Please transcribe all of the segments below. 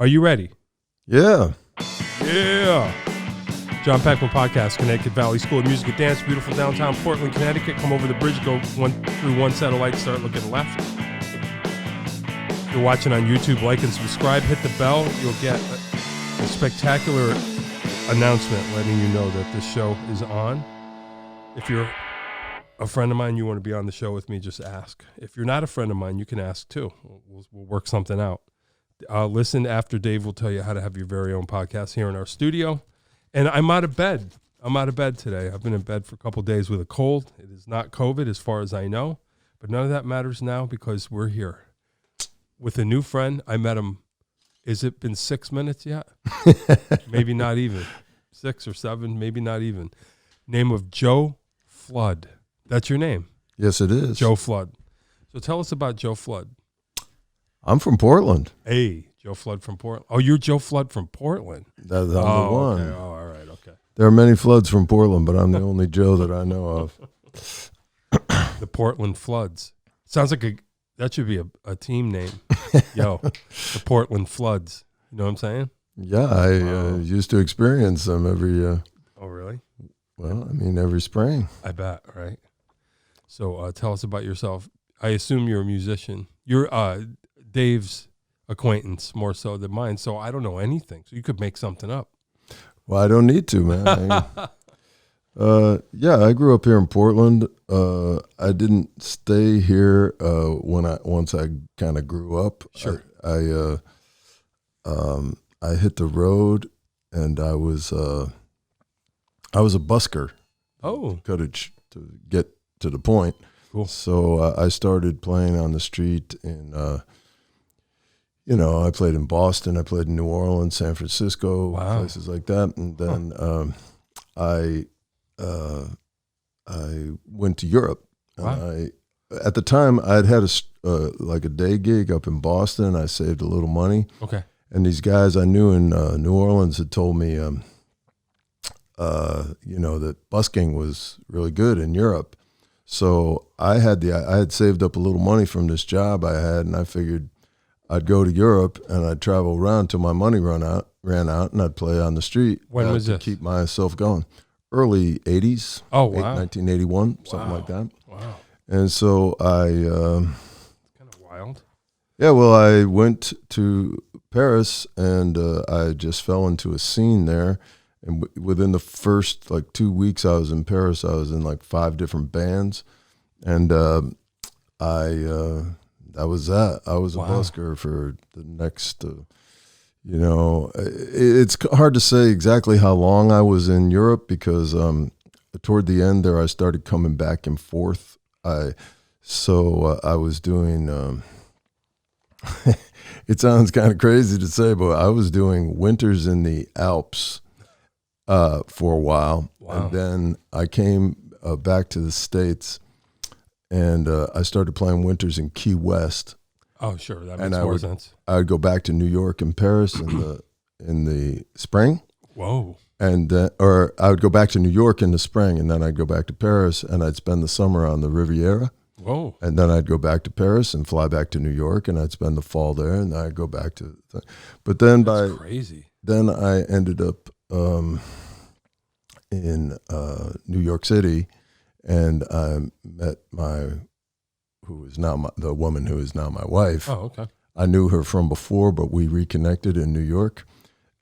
Are you ready? Yeah. Yeah. John Peckman Podcast, Connecticut Valley School of Music and Dance, beautiful downtown Portland, Connecticut. Come over the bridge, go through one set of lights, start looking left. If you're watching on YouTube, like and subscribe, hit the bell. You'll get a spectacular announcement letting you know that this show is on. If you're a friend of mine, you want to be on the show with me, just ask. If you're not a friend of mine, you can ask too. We'll work something out. Listen after Dave will tell you how to have your very own podcast here in our studio. And I'm out of bed. I'm out of bed today. I've been in bed for a couple of days with a cold. It is not COVID as far as I know. But none of that matters now because we're here with a new friend. I met him. Has it been 6 minutes yet? Maybe not even. 6 or 7, maybe not even. Name of Joe Flood. That's your name? Yes, it is. Joe Flood. So tell us about Joe Flood. I'm from Portland. Hey, Joe Flood from Portland. Oh, you're Joe Flood from Portland. I'm the one. Okay. Oh, all right. Okay. There are many Floods from Portland, but I'm the only Joe that I know of. The Portland Floods. Sounds like that should be a team name. Yo, the Portland Floods. You know what I'm saying? Yeah, I used to experience them every. Oh, really? Well, I mean, every spring. I bet. Right. So tell us about yourself. I assume you're a musician. You're Dave's acquaintance more so than mine, so I don't know anything. So you could make something up. Well, I don't need to, man. Yeah, I grew up here in Portland. I didn't stay here once I kind of grew up. Sure. I hit the road, and I was a busker. Oh, Cottage to get to the point. Cool. So I started playing on the street in, I played in Boston, I played in New Orleans, San Francisco, places like that. And then I went to Europe. And at the time, I'd had a day gig up in Boston. I saved a little money. Okay. And these guys I knew in New Orleans had told me, that busking was really good in Europe. So I had saved up a little money from this job I had, and I figured I'd go to Europe and I'd travel around till my money ran out, and I'd play on the street. When was to this? Keep myself going. Early 80s. Oh, wow. 1981, something like that. Wow. And so I... kind of wild. Yeah, well, I went to Paris, and I just fell into a scene there. And within the first 2 weeks I was in Paris, I was in 5 different bands, and that was that. I was a busker for the next, it's hard to say exactly how long I was in Europe because toward the end there I started coming back and forth. I was doing. It sounds kind of crazy to say, but I was doing winters in the Alps. For a while, and then I came back to the States, and I started playing winters in Key West. Oh, sure, that makes more sense. I would go back to New York and Paris in the spring. Whoa! Or I would go back to New York in the spring, and then I'd go back to Paris, and I'd spend the summer on the Riviera. Whoa! And then I'd go back to Paris and fly back to New York, and I'd spend the fall there, and then I'd go back to. But then That's crazy. Then I ended up. In New York City, and I met the woman who is now my wife. Oh, okay. I knew her from before, but we reconnected in New York,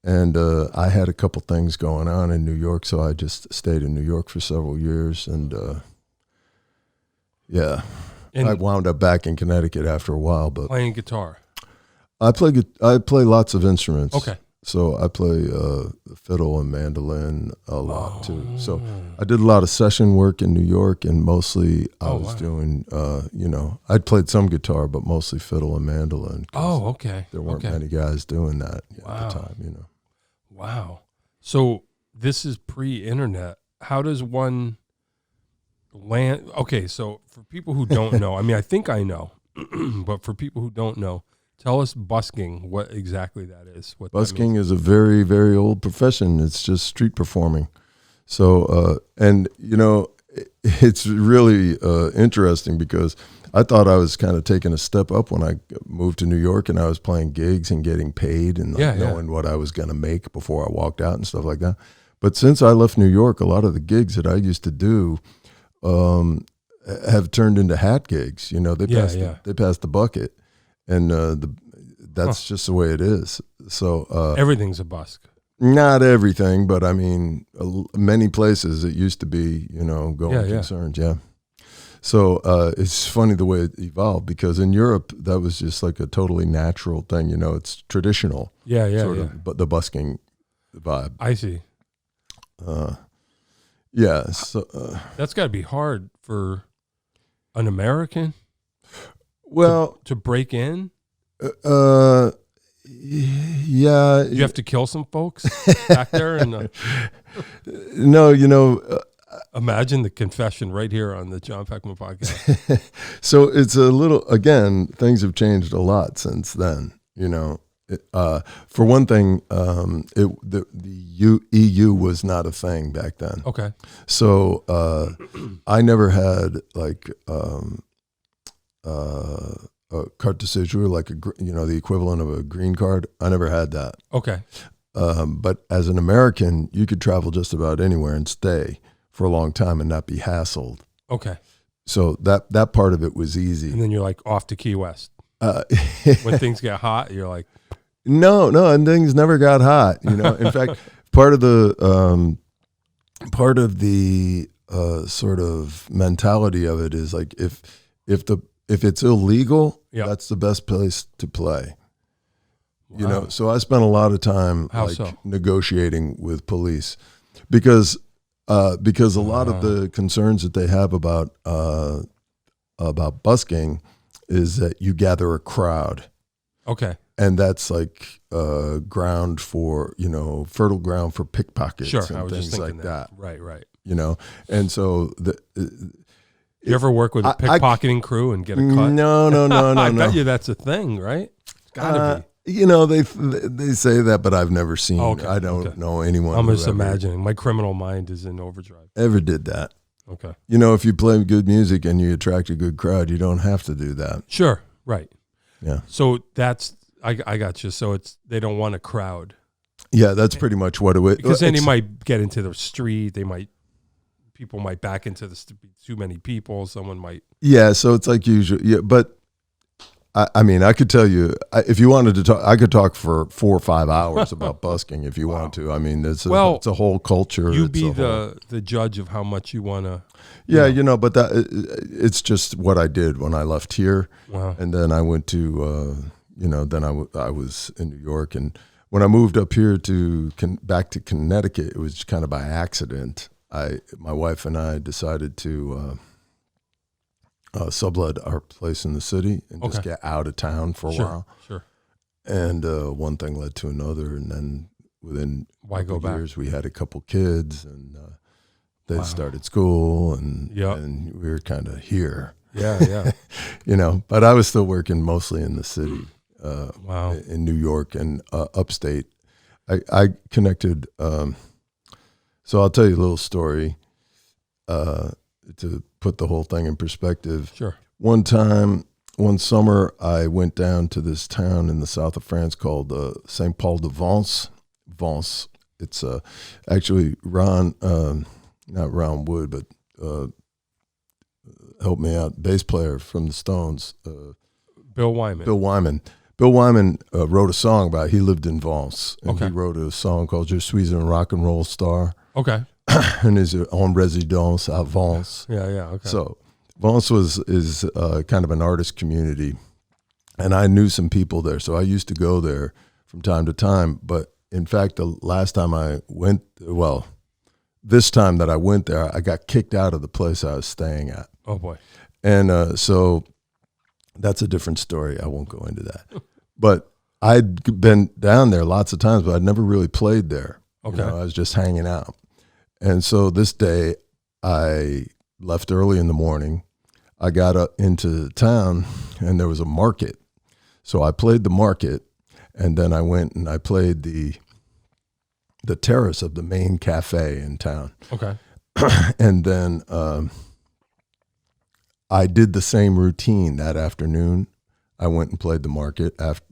and I had a couple things going on in New York, so I just stayed in New York for several years, and I wound up back in Connecticut after a while. But playing guitar, I play lots of instruments. Okay. So I play fiddle and mandolin a lot too. So I did a lot of session work in New York, and mostly I was doing, I'd played some guitar, but mostly fiddle and mandolin. Oh, okay. There weren't many guys doing that at the time, Wow. So this is pre-internet. How does one land? Okay, so for people who don't know, I think I know, but for people who don't know, tell us busking, what exactly that is. Busking is a very, very old profession. It's just street performing. So, it's really interesting because I thought I was kind of taking a step up when I moved to New York, and I was playing gigs and getting paid and knowing what I was going to make before I walked out and stuff like that. But since I left New York, a lot of the gigs that I used to do have turned into hat gigs. You know, they passed the bucket, and that's just the way it is. So everything's a busk. Not everything, but I mean, many places it used to be, going concerns. Yeah. So it's funny the way it evolved, because in Europe that was just like a totally natural thing. It's traditional. But the busking vibe. I see. Yeah. So that's got to be hard for an American. Well, to break in. Yeah. You have to kill some folks back there, and no, imagine the confession right here on the John Peckman podcast. So it's a little, again, things have changed a lot since then. For one thing, the EU was not a thing back then. Okay. So I never had like a carte de séjour, like the equivalent of a green card. I never had that. Okay. But as an American, you could travel just about anywhere and stay for a long time and not be hassled. Okay. So that part of it was easy. And then you're like off to Key West. When things get hot, you're like, no, and things never got hot. In fact, part of the sort of mentality of it is like if it's illegal, that's the best place to play. Wow. So I spent a lot of time negotiating with police because a lot of the concerns that they have about busking is that you gather a crowd. Okay. And that's like ground for, fertile ground for pickpockets and things like that. Right. And so you ever work with a pickpocketing crew and get a cut? No. I bet you that's a thing, right? It's gotta be. They say that, but I've never seen. Okay, I don't know anyone. I'm just imagining. My criminal mind is in overdrive. Ever did that? Okay. If you play good music and you attract a good crowd, you don't have to do that. Sure. Right. Yeah. So that's I got you. So they don't want a crowd. Yeah, that's pretty much what it was. Because then they might get into the street. People might back into too many people. Someone might. Yeah. So it's like usual. Yeah, but. I mean, I could tell you, if you wanted to talk, I could talk for 4 or 5 hours about busking if you want to. I mean, it's a whole culture. You be the judge of how much you want to. Yeah, but it's just what I did when I left here. Wow. And then I went to, then I was in New York. And when I moved up here back to Connecticut, it was kind of by accident. My wife and I decided to sublet our place in the city and just get out of town for a while. Sure. And one thing led to another, and then within years we had a couple kids, and they started school, and we were kind of here. Yeah. But I was still working mostly in the city. Wow. In New York and upstate. I connected. So I'll tell you a little story. To put the whole thing in perspective. Sure. One summer, I went down to this town in the south of France called Saint Paul de Vence. Vence. It's actually not Ron Wood, but help me out, bass player from the Stones. Bill Wyman. Bill Wyman wrote a song about it. He lived in Vence. And he wrote a song called Je suis un rock and roll star. Okay. And is en résidence à Vence. Yeah, okay. So Vence is kind of an artist community, and I knew some people there, so I used to go there from time to time. But in fact, the last time this time that I went there, I got kicked out of the place I was staying at. Oh boy! And so that's a different story. I won't go into that. But I'd been down there lots of times, but I'd never really played there. Okay, I was just hanging out. And so this day, I left early in the morning. I got up into town, and there was a market. So I played the market, and then I went and I played the terrace of the main cafe in town. Okay. And then I did the same routine that afternoon. I went and played the market after,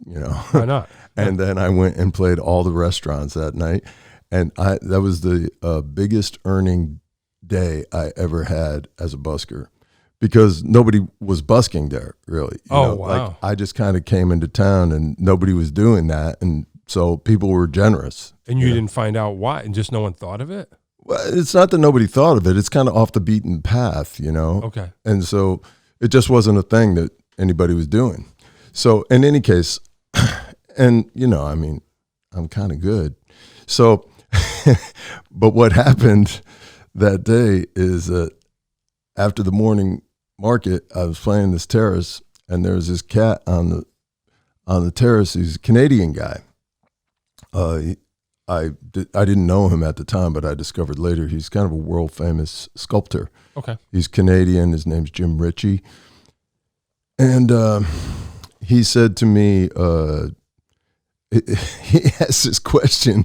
Why not? and then I went and played all the restaurants that night. And that was the biggest earning day I ever had as a busker, because nobody was busking there really. Wow. Like I just kind of came into town and nobody was doing that. And so people were generous. And you didn't find out why, and just no one thought of it? Well, it's not that nobody thought of it. It's kind of off the beaten path, Okay. And so it just wasn't a thing that anybody was doing. So in any case, and I'm kind of good. So, but what happened that day is that after the morning market, I was playing this terrace, and there was this cat on the terrace. He's a Canadian guy. I didn't know him at the time, but I discovered later he's kind of a world famous sculptor. Okay. He's Canadian. His name's Jim Ritchie. And he said to me, he asked this question,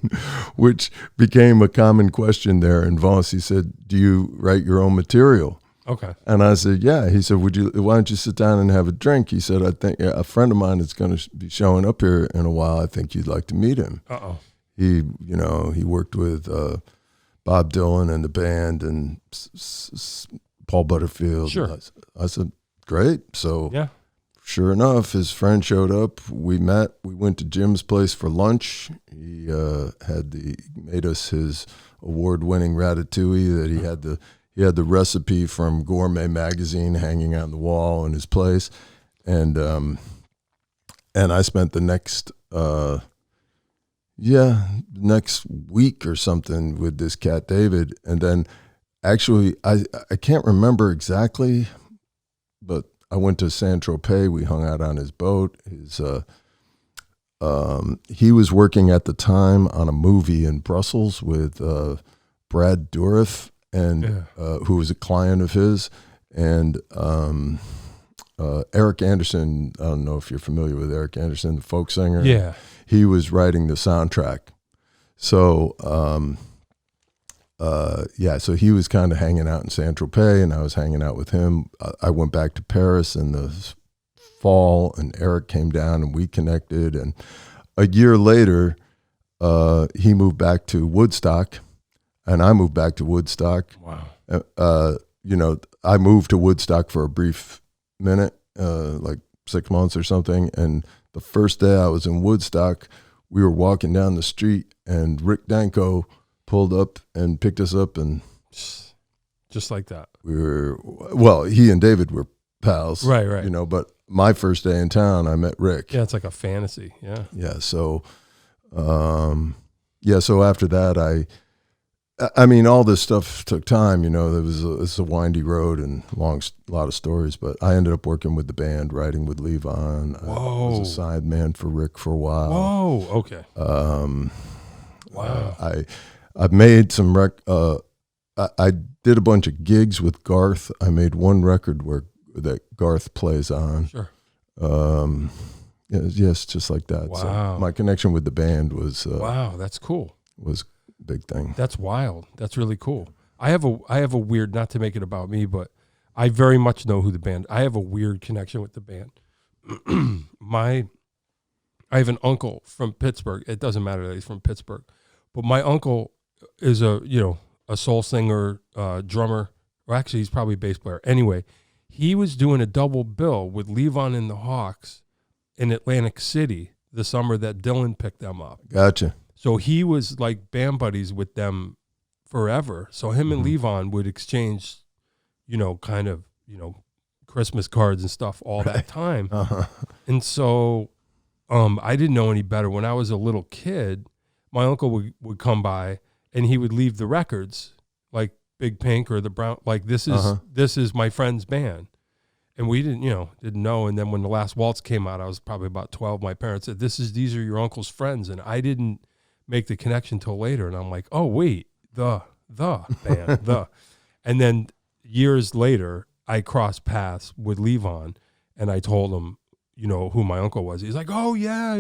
which became a common question there in Vance. He said, "Do you write your own material?" Okay. And I said, "Yeah." He said, "Why don't you sit down and have a drink?" He said, "I think a friend of mine is going to be showing up here in a while. I think you'd like to meet him." Uh-oh. He worked with Bob Dylan and the band and Paul Butterfield. Sure. I said, "Great." So Yeah. sure enough, his friend showed up. We met. We went to Jim's place for lunch. He made us his award-winning ratatouille that he had the recipe from Gourmet magazine hanging on the wall in his place, and I spent the next week or something with this cat David, and then actually I can't remember exactly, but I went to Saint-Tropez. We hung out on his boat. He was working at the time on a movie in Brussels with Brad Dourif, and who was a client of his, and Eric Anderson. I don't know if you're familiar with Eric Anderson, the folk singer. Yeah. He was writing the soundtrack. So, so he was kind of hanging out in Saint-Tropez, and I was hanging out with him. I went back to Paris in the fall, and Eric came down, and we connected. And a year later, he moved back to Woodstock, and I moved back to Woodstock. Wow. I moved to Woodstock for a brief minute, like 6 months or something, and the first day I was in Woodstock, we were walking down the street, and Rick Danko pulled up and picked us up, and just like that. He and David were pals. Right. But my first day in town, I met Rick. Yeah, it's like a fantasy. Yeah. Yeah. So, so after that, I mean, all this stuff took time, it's a windy road and a lot of stories, but I ended up working with the band, writing with Levon. Whoa. I was a side man for Rick for a while. Whoa. Okay. Wow. I made some I did a bunch of gigs with Garth. I made one record that Garth plays on. Sure. Yes, just like that. Wow. So my connection with the band was wow, that's cool. Was a big thing. That's wild. That's really cool. I have a weird, not to make it about me, but I very much know who the band. I have a weird connection with the band. I have an uncle from Pittsburgh. It doesn't matter that he's from Pittsburgh, but my uncle is a soul singer, drummer, or actually he's probably a bass player. Anyway, he was doing a double bill with Levon and the Hawks in Atlantic City the summer that Dylan picked them up. Gotcha. So he was like band buddies with them forever. So him and Levon would exchange, kind of, Christmas cards and stuff all that time. Uh-huh. And so I didn't know any better. When I was a little kid, my uncle would come by and he would leave the records, like Big Pink or the Brown, like this is my friend's band. And we didn't know. And then when The Last Waltz came out, I was probably about 12. My parents said, these are your uncle's friends. And I didn't make the connection till later. And I'm like, oh, wait, the band, And then years later, I crossed paths with Levon and I told him, who my uncle was. He's like, oh, yeah,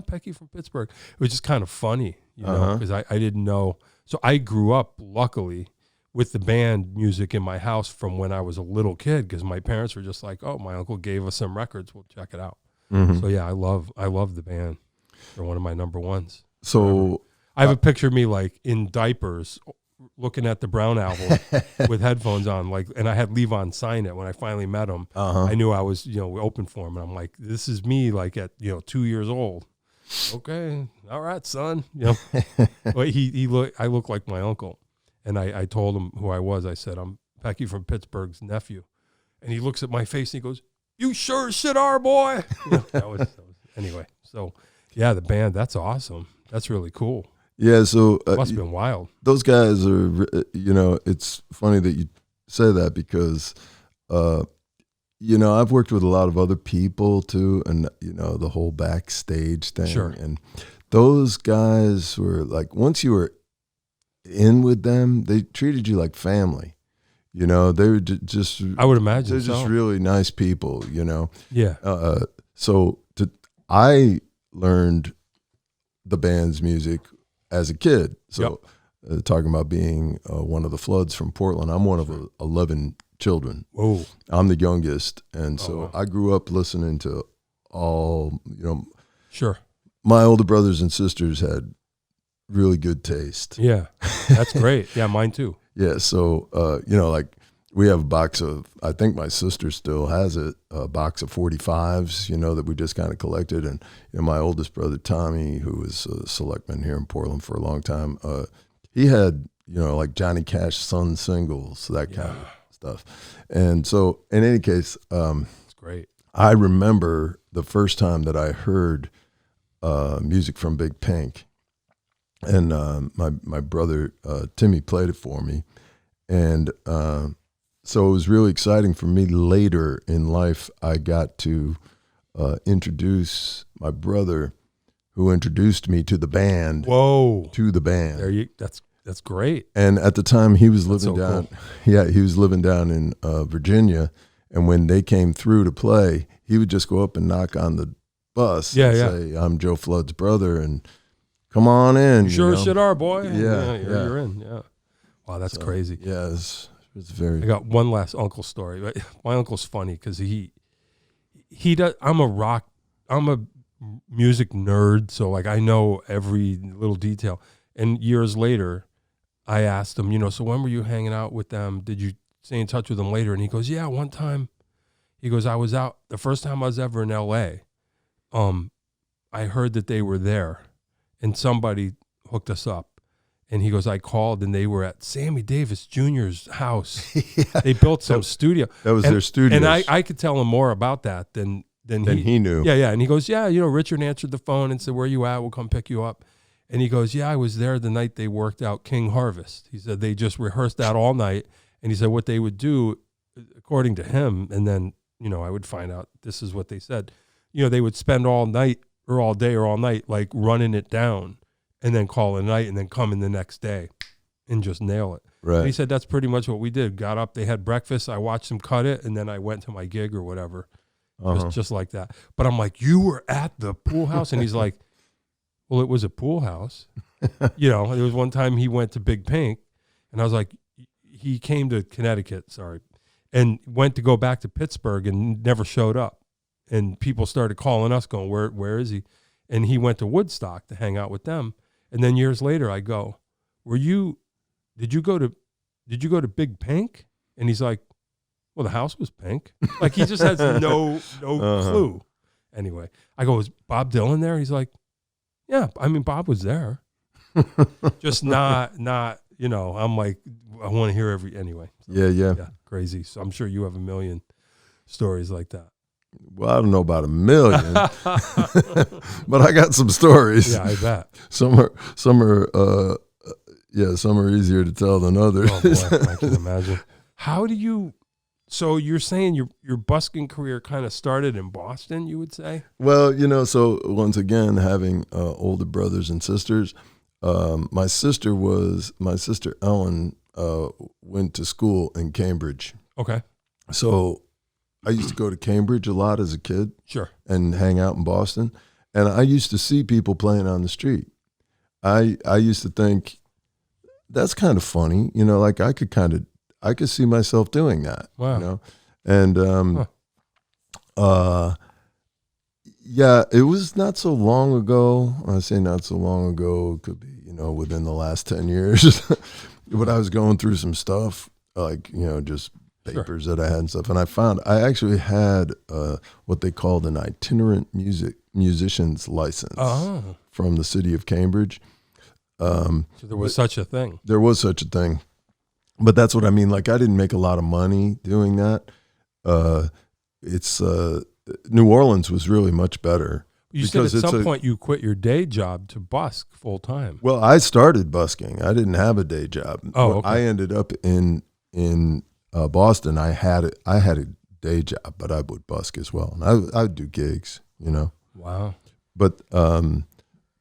Pecky from Pittsburgh. It was just kind of funny, because I didn't know. So I grew up, luckily, with the band music in my house from when I was a little kid, because my parents were just like, oh, my uncle gave us some records, we'll check it out. So yeah, I love the band. They're one of my number ones. So I have a picture of me like in diapers looking at the Brown album with headphones on, like, and I had Levon sign it when I finally met him. I knew I was, open for him, and I'm like, this is me, like at 2 years old. Okay, all right, son. But I look like my uncle, and I told him who I was. I said, I'm Pecky from Pittsburgh's nephew, and he looks at my face and he goes, "You sure as shit are, boy." That was anyway. So yeah, the band, that's awesome. That's really cool. Yeah, so Must have been wild. Those guys are, it's funny that you say that because, I've worked with a lot of other people too, and the whole backstage thing. Sure. And those guys were like, once you were in with them, they treated you like family. They were just. I would imagine they're just really nice people. Yeah. I learned the band's music as a kid. So talking about being one of the Floods from Portland, I'm one of 11 children. Whoa. I'm the youngest. And so I grew up listening to all, Sure. My older brothers and sisters had really good taste. Yeah. That's great. Yeah, mine too. Yeah. So, like we have a box of, I think my sister still has it, a box of 45s, that we just kind of collected. And my oldest brother, Tommy, who was a selectman here in Portland for a long time, he had, like Johnny Cash Sun singles, that kind of stuff. And so in any case, it's great. I remember the first time that I heard music from Big Pink. And my brother, Timmy, played it for me. And so it was really exciting for me. Later in life, I got to introduce my brother, who introduced me to the band. Whoa! To the band. That's great. And at the time, he was living down. Cool. Yeah, he was living down in Virginia. And when they came through to play, he would just go up and knock on the bus and say, "I'm Joe Flood's brother," and come on in. You sure as shit are, boy. Yeah, you're in. Yeah. Wow, that's crazy. Yeah, it's very. I got one last uncle story. My uncle's funny because he does. I'm a music nerd, so like I know every little detail. And years later, I asked him, so when were you hanging out with them? Did you stay in touch with them later? And he goes, yeah, one time. He goes, I was out the first time I was ever in L.A. I heard that they were there, and somebody hooked us up. And he goes, I called, and they were at Sammy Davis Jr.'s house. They built some studio. That was their studio. And I could tell him more about that than he knew. Yeah. And he goes, yeah, Richard answered the phone and said, where you at? We'll come pick you up. And he goes, yeah, I was there the night they worked out King Harvest. He said they just rehearsed that all night. And he said what they would do, according to him, and then, I would find out this is what they said. They would spend all night or all day or all night like running it down, and then call it a night, and then come in the next day and just nail it. Right. And he said that's pretty much what we did. Got up, they had breakfast, I watched them cut it, and then I went to my gig or whatever, just like that. But I'm like, you were at the pool house? And he's like, well, it was a pool house. There was one time he went to Big Pink, and I was like, he came to Connecticut, and went to go back to Pittsburgh and never showed up. And people started calling us going, where is he? And he went to Woodstock to hang out with them. And then years later, I go, did you go to Big Pink? And he's like, well, the house was pink. Like he just has no clue. Anyway, I go, was Bob Dylan there? He's like, yeah, I mean, Bob was there. Just not, I'm like, I want to hear anyway. So, yeah. Crazy. So I'm sure you have a million stories like that. Well, I don't know about a million, but I got some stories. Yeah, I bet. Some are easier to tell than others. Oh boy, I can imagine. How do you? So you're saying your busking career kind of started in Boston, you would say? Well, so once again, having older brothers and sisters, my sister Ellen went to school in Cambridge. Okay. So I used to go to Cambridge a lot as a kid. Sure. And hang out in Boston. And I used to see people playing on the street. I used to think, that's kind of funny. You know, like I could see myself doing that. Wow. You know, and yeah, it was not so long ago. When I say not so long ago, it could be, you know, within the last 10 years. But I was going through some stuff, like, you know, just papers that I had and stuff. And I actually had what they called an itinerant musician's license from the city of Cambridge. So there was such a thing. There was such a thing. But that's what I mean. Like, I didn't make a lot of money doing that. New Orleans was really much better. You said at some point you quit your day job to busk full time. Well, I started busking. I didn't have a day job. Oh, okay. I ended up in Boston. I had a day job, but I would busk as well, and I would do gigs. You know. Wow. But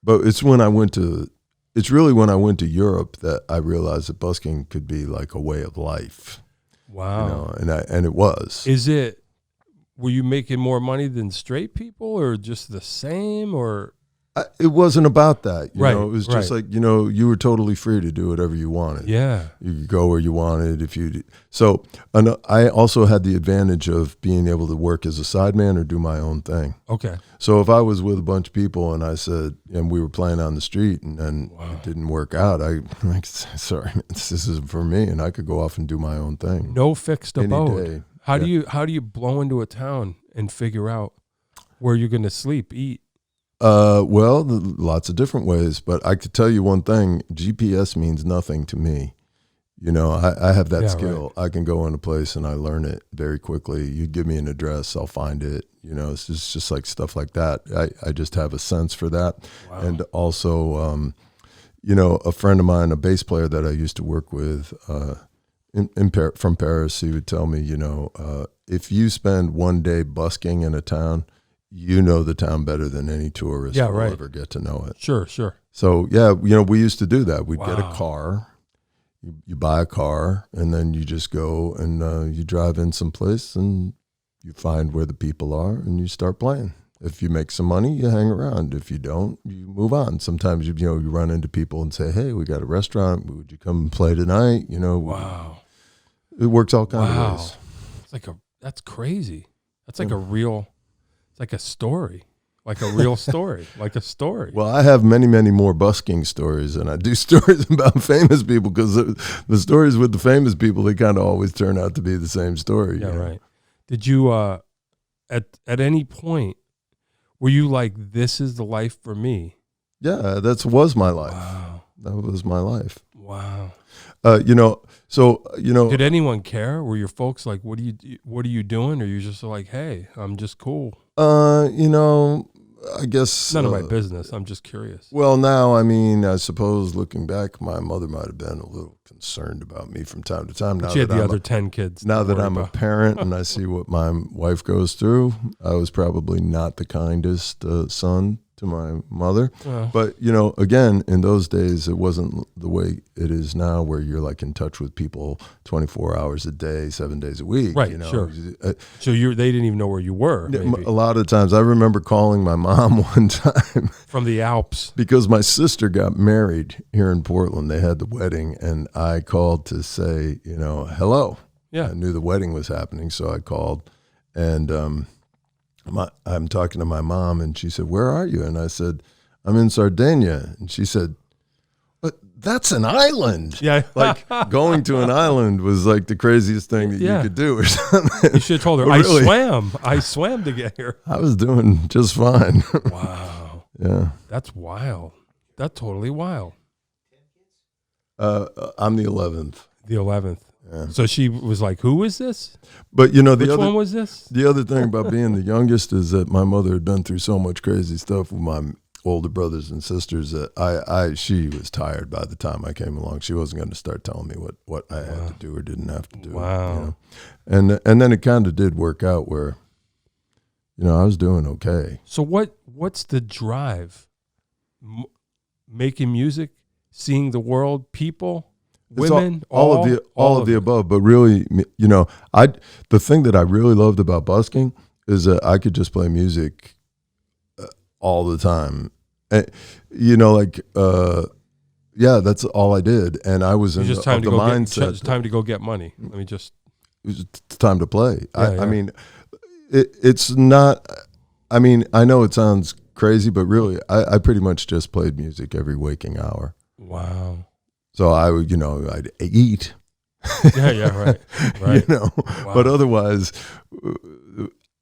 it's when I went to. It's really when I went to Europe that I realized that busking could be like a way of life. Wow. You know, and it was. Were you making more money than straight people, or just the same, or? It wasn't about that. You Right, know, it was just like, you know, you were totally free to do whatever you wanted. Yeah. You could go where you wanted So I also had the advantage of being able to work as a sideman or do my own thing. Okay. So if I was with a bunch of people and we were playing on the street and then it didn't work out, sorry, this isn't for me, and I could go off and do my own thing. No fixed abode. Any day. How do you blow into a town and figure out where you're going to sleep, eat? Well, lots of different ways, but I could tell you one thing: GPS means nothing to me. You know, I have that skill. Right. I can go in a place and I learn it very quickly. You give me an address, I'll find it. You know, it's just like stuff like that. I just have a sense for that. Wow. And also, you know, a friend of mine, a bass player that I used to work with, from Paris, he would tell me, you know, if you spend one day busking in a town, you know the town better than any tourist will ever get to know it. Sure. So, yeah, you know, we used to do that. We'd get a car, you buy a car, and then you just go and you drive in someplace and you find where the people are and you start playing. If you make some money, you hang around. If you don't, you move on. Sometimes, you run into people and say, hey, we got a restaurant. Would you come and play tonight? You know, wow. It works all kinds of ways. It's that's crazy. That's like it's like a story, like a real story, like a story. Well, I have many, many more busking stories than I do stories about famous people, because the stories with the famous people, they kind of always turn out to be the same story. Yeah, right. Did you, at any point, were you like, this is the life for me? Yeah, was my life. Wow. That was my life. Wow. Did anyone care? Were your folks like, what are you doing? Or you just like, hey, I'm just cool? I guess none of my business. I'm just curious. Well, now, I mean, I suppose looking back, my mother might have been a little concerned about me from time to time. Now she had the other 10 kids. Now that I'm a parent and I see what my wife goes through, I was probably not the kindest son to my mother. But, again, in those days, it wasn't the way it is now, where you're like in touch with people 24 hours a day, 7 days a week. Right, sure. So they didn't even know where you were, maybe. A lot of times. I remember calling my mom one time. From the Alps. Because my sister got married here in Portland. They had the wedding, and I called to say, hello. Yeah. I knew the wedding was happening, so I called, and I'm talking to my mom, and she said, "Where are you?" And I said, "I'm in Sardinia." And she said, "But that's an island." Yeah. Like, going to an island was like the craziest thing that you could do or something. You should have told her, I swam to get here. I was doing just fine. Wow. Yeah. That's wild. That's totally wild. I'm the 11th. The 11th. Yeah. So she was like, who is this? But which one was this? The other thing about being the youngest is that my mother had been through so much crazy stuff with my older brothers and sisters that she was tired by the time I came along. She wasn't going to start telling me what I had to do or didn't have to do. Wow. And then it kind of did work out where, I was doing okay. So what's the drive? Making music, seeing the world, people? Women, all of the above, but really, the thing that I really loved about busking is that I could just play music all the time. yeah, that's all I did, and I was in It's just of time the to go mindset. it's time to go get money. Let me just. It's time to play. Yeah, I mean, it's not. I mean, I know it sounds crazy, but really, I pretty much just played music every waking hour. Wow. So I would, I'd eat. Yeah, right. Right. Wow. But otherwise,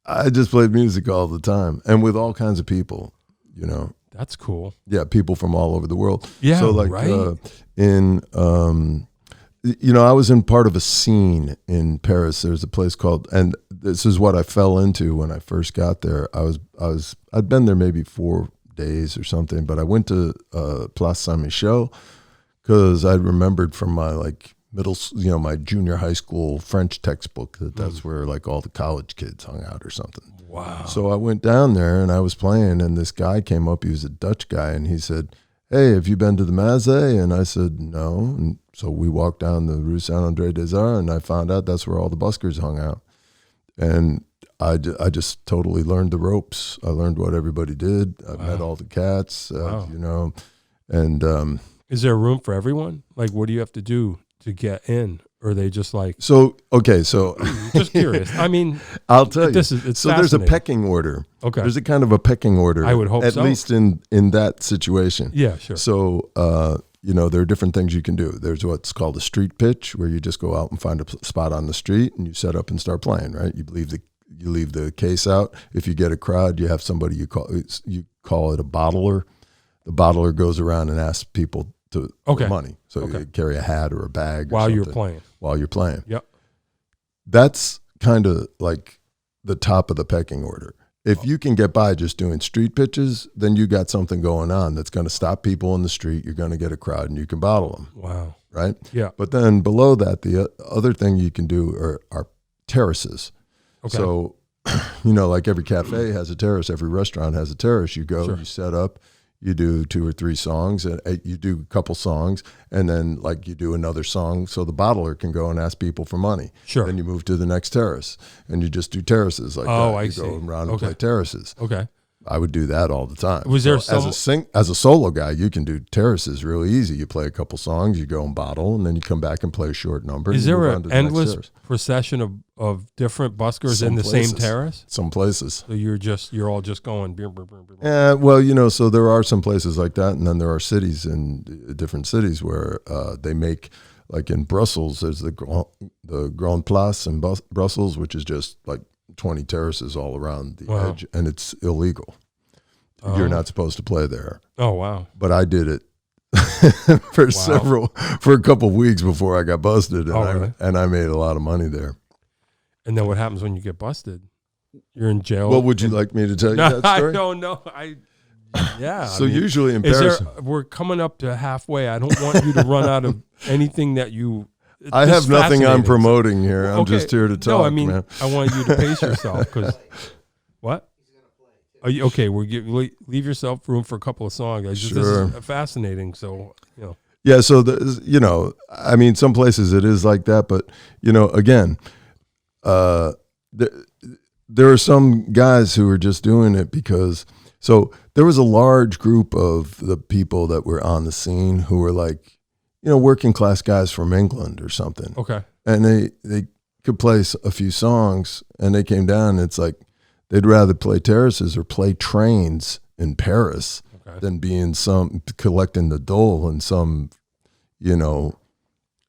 I just played music all the time and with all kinds of people, That's cool. Yeah, people from all over the world. Yeah, so like right. I was in part of a scene in Paris. There's a place called, and this is what I fell into when I first got there. I'd been there maybe 4 days or something, but I went to Place Saint-Michel because I remembered from my my junior high school French textbook that's where like all the college kids hung out or something. Wow. So I went down there and I was playing, and this guy came up. He was a Dutch guy, and he said, "Hey, have you been to the Maze?" And I said, "No." And so we walked down the Rue Saint-André des Arts, and I found out that's where all the buskers hung out. And I just totally learned the ropes. I learned what everybody did. I met all the cats, and is there room for everyone? Like, what do you have to do to get in? Or are they just like... So just curious. I mean, I'll tell you. It's so there's a pecking order. Okay. There's a kind of a pecking order. I would hope at so. least in that situation. Yeah, sure. So, there are different things you can do. There's what's called a street pitch, where you just go out and find a spot on the street and you set up and start playing, right? You leave the case out. If you get a crowd, you have somebody you call it a bottler. The bottler goes around and asks people for money. So you carry a hat or a bag while you're playing. Yep. That's kind of like the top of the pecking order. If you can get by just doing street pitches, then you got something going on that's going to stop people in the street. You're going to get a crowd and you can bottle them. Wow. Right? Yeah. But then below that, the other thing you can do are terraces. Okay. So, like every cafe has a terrace, every restaurant has a terrace. You go, you set up, you do 2 or 3 songs, and you do a couple songs, and then like you do another song so the bottler can go and ask people for money. Sure. Then you move to the next terrace, and you just do terraces like that. I You see. go around and play terraces. Okay. I would do that all the time. Was there as a solo guy, you can do terraces really easy. You play a couple songs, you go and bottle, and then you come back and play a short number. Is there an endless procession of different buskers in the same terrace? Some places. So you're all just going. Beer, beer, beer, beer. Yeah, well, so there are some places like that, and then there are cities in different cities where they make, like in Brussels, there's the Grand Place in Brussels, which is just like 20 terraces all around the edge, and it's illegal. You're not supposed to play there. Oh, wow. But I did it for a couple of weeks before I got busted, and I made a lot of money there. And then what happens when you get busted? You're in jail. Well, would you like me to tell you that story? I don't know. Yeah. So usually in Paris, we're coming up to halfway. I don't want you to run out of anything that you... I have nothing I'm promoting here. I'm just here to talk. No, I mean, man. I want you to pace yourself because what? Are you, okay, leave yourself room for a couple of songs. This is fascinating. So Yeah. So I mean, some places it is like that, but again, there are some guys who are just doing it because. So there was a large group of the people that were on the scene who were like, working class guys from England or something. Okay. And they could play a few songs, and they came down, and it's like they'd rather play terraces or play trains in Paris than be in collecting the dole in some,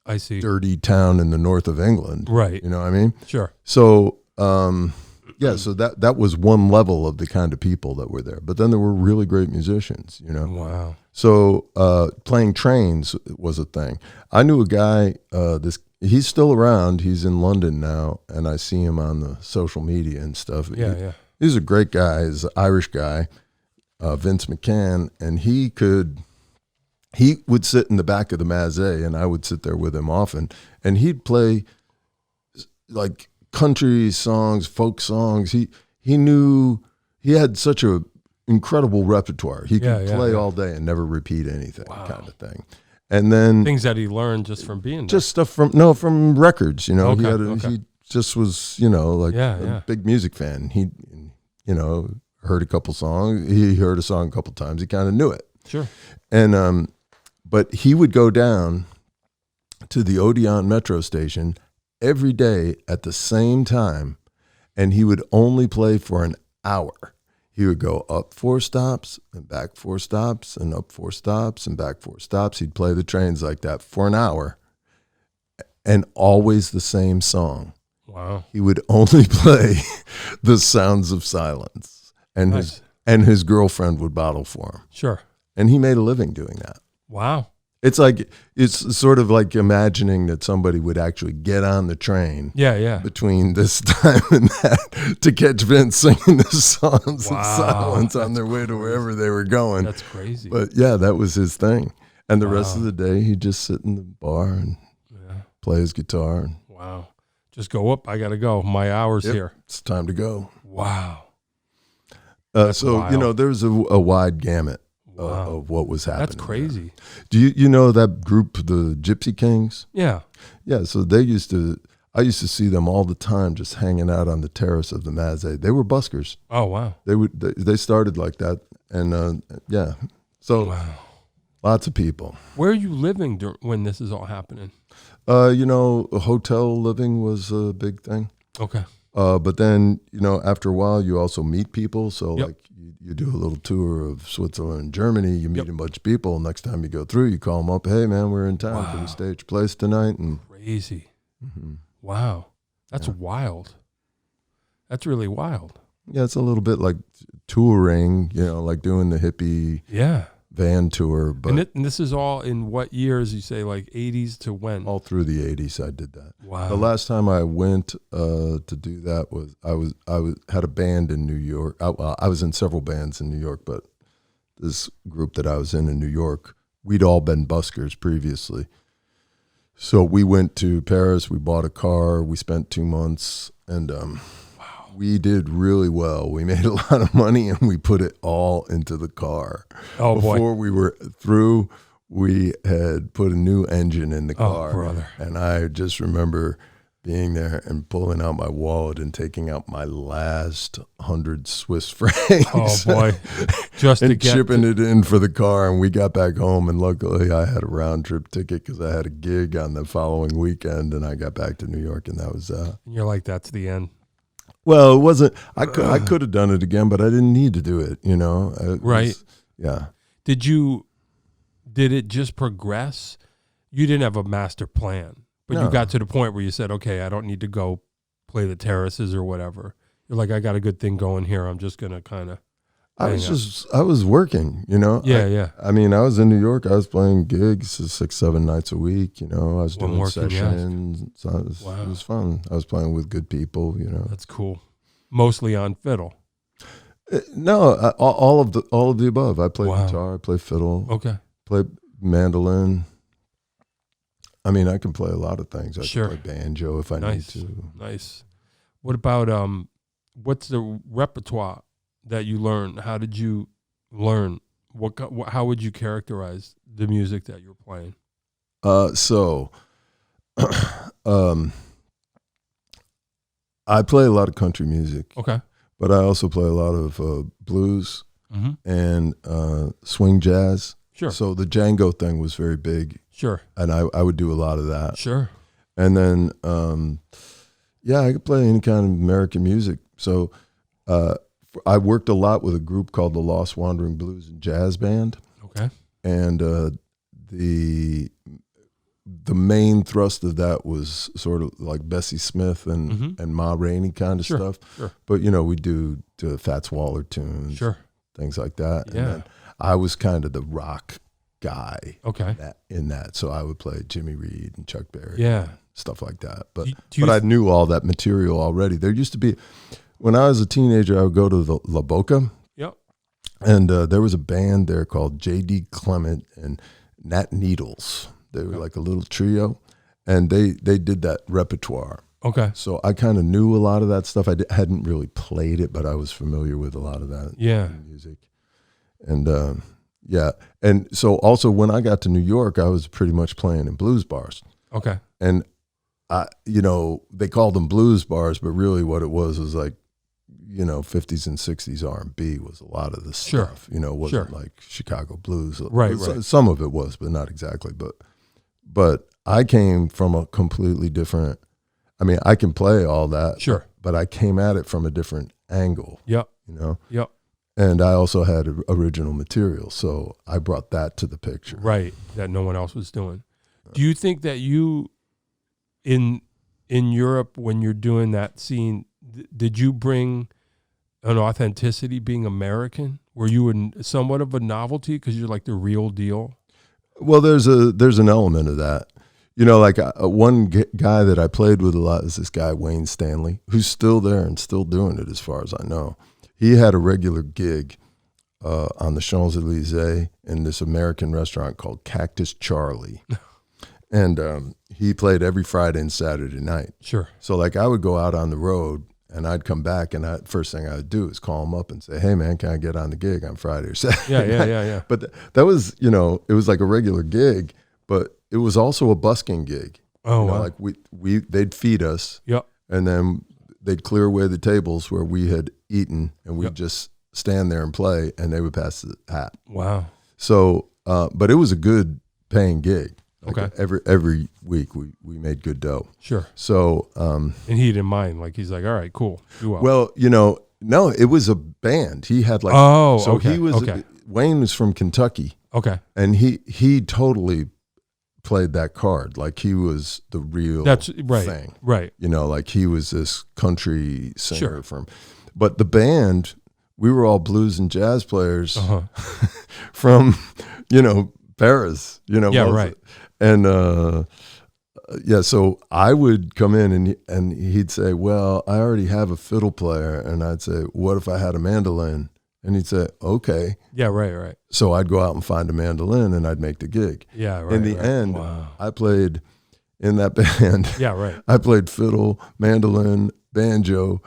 I see, dirty town in the north of England. Right. You know what I mean? Sure. So, so that was one level of the kind of people that were there. But then there were really great musicians, Wow. So playing trains was a thing. I knew a guy, he's still around. He's in London now, and I see him on the social media and stuff. Yeah. He's a great guy. He's an Irish guy, Vince McCann, and he would sit in the back of the Maze, and I would sit there with him often, and he'd play like country songs, folk songs. He had such a incredible repertoire. He could play all day and never repeat anything, kind of thing. And then things that he learned just from being there. Just stuff from records. He just was a big music fan. He heard a couple songs. He heard a song a couple times. He kind of knew it. Sure. And But he would go down to the Odeon metro station every day at the same time, and he would only play for an hour. He would go up 4 stops and back 4 stops and up 4 stops and back 4 stops. He'd play the trains like that for an hour, and always the same song. Wow. He would only play The Sounds of Silence, and Nice. his girlfriend would bottle for him. Sure. And he made a living doing that. Wow. It's sort of like imagining that somebody would actually get on the train Yeah. between this time and that to catch Vince singing the Songs of Silence on their way to wherever they were going. That's crazy. But yeah, that was his thing. And the rest of the day, he'd just sit in the bar and play his guitar. Wow. Just go up. I got to go. My hour's here. It's time to go. Wow. So, wild. there's a wide gamut of what was happening. That's crazy. Do you know that group, the Gypsy Kings? Yeah. Yeah, so I used to see them all the time just hanging out on the terrace of the Mazet. They were buskers. Oh, wow. They started like that. And so lots of people. Where are you living when this is all happening? Hotel living was a big thing. Okay. But then, after a while, you also meet people. So, Yep. like, you do a little tour of Switzerland and Germany. You meet a bunch of people. Next time you go through, you call them up. Hey, man, we're in town. Can we stay at your place tonight? And Crazy. Wow. That's wild. That's really wild. yeah, it's a little bit like touring, like doing the hippie van tour. But And this is all in what years? You say like 80s to when? all through the 80s, I did that. Wow. The last time I went to do that was had a band in New York. I was in several bands in New York, but this group that I was in New York, we'd all been buskers previously. So we went to Paris. We bought a car. We spent 2 months, and we did really well. We made a lot of money, and we put it all into the car. Oh, boy. Before we were through, we had put a new engine in the car. Oh, brother. And I just remember being there and pulling out my wallet and taking out my last 100 Swiss francs. Oh, boy. Just to and get chipping it in for the car. And we got back home, and luckily I had a round trip ticket because I had a gig on the following weekend, and I got back to New York, and that was And you're like, that's the end. well, it wasn't. I could have done it again, but I didn't need to do it. Right. Yeah. Did it just progress? You didn't have a master plan, but you No. got to the point where you said, okay, I don't need to go play the terraces or whatever. You're like, I got a good thing going here. I'm just going to kind of. I was working, Yeah. I mean, I was in New York. I was playing gigs 6-7 nights a week. I was What doing more can you ask? sessions. So it was fun. I was playing with good people. That's cool. Mostly on fiddle. No, all of the above. I play Wow. guitar. I play fiddle. Okay. Play mandolin. I mean, I can play a lot of things. I Sure. can play banjo if I Nice. need to. Nice. What about what's the repertoire that you learned? How did you learn? How would you characterize the music that you're playing? So, I play a lot of country music, Okay. but I also play a lot of blues Mm-hmm. and swing jazz. Sure. So the Django thing was very big, Sure. and I would do a lot of that. Sure. And then, I could play any kind of American music. So I worked a lot with a group called the Lost Wandering Blues and Jazz Band. Okay. And the main thrust of that was sort of like Bessie Smith and Ma Rainey kind of Sure, stuff. sure. But, we do Fats Waller tunes, Sure. things like that. Yeah. And then I was kind of the rock guy Okay. in that. So I would play Jimmy Reed and Chuck Berry. Yeah. Stuff like that. But Do you I knew all that material already. There used to be, when I was a teenager, I would go to the La Boca, Yep. and there was a band there called J.D. Clement and Nat Needles. They were like a little trio, and they did that repertoire. Okay. So I kind of knew a lot of that stuff. I hadn't really played it, but I was familiar with a lot of that Yeah. music. And and so also when I got to New York, I was pretty much playing in blues bars. Okay. And they called them blues bars, but really what it was like, 50s and 60s R&B was a lot of the Sure. stuff. It wasn't like Chicago blues. Right. Some of it was, but not exactly. But I came from a completely different. I mean, I can play all that. Sure. But I came at it from a different angle. Yep. Yep. And I also had original material, so I brought that to the picture. Right, that no one else was doing. Do you think that you, in Europe, when you're doing that scene, did you bring an authenticity being American? Were you somewhat of a novelty because you're like the real deal? Well, there's an element of that. Like one guy that I played with a lot is this guy, Wayne Stanley, who's still there and still doing it as far as I know. He had a regular gig on the Champs-Élysées in this American restaurant called Cactus Charlie. And he played every Friday and Saturday night. Sure. So like I would go out on the road and I'd come back and first thing I would do is call him up and say, hey, man, can I get on the gig on Friday or Saturday? Yeah. But that was, it was like a regular gig, but it was also a busking gig. Oh, wow. Like they'd feed us. Yep. And then they'd clear away the tables where we had eaten, and we'd just stand there and play, and they would pass the hat. Wow. So, but it was a good paying gig. Like okay. Every week we made good dough. Sure. So, and he didn't mind. Like he's like, all right, cool. Do well. Well, no, it was a band. He had like okay. He was Wayne was from Kentucky. Okay. And he totally played that card like he was the real thing. Right. Like he was this country singer from, but the band, we were all blues and jazz players from, Paris, Yeah, right. And so I would come in and he'd say, well, I already have a fiddle player. And I'd say, what if I had a mandolin? And he'd say, okay. Yeah, right. So I'd go out and find a mandolin and I'd make the gig. Yeah, right. In the end, I played in that band. Yeah, right. I played fiddle, mandolin, banjo,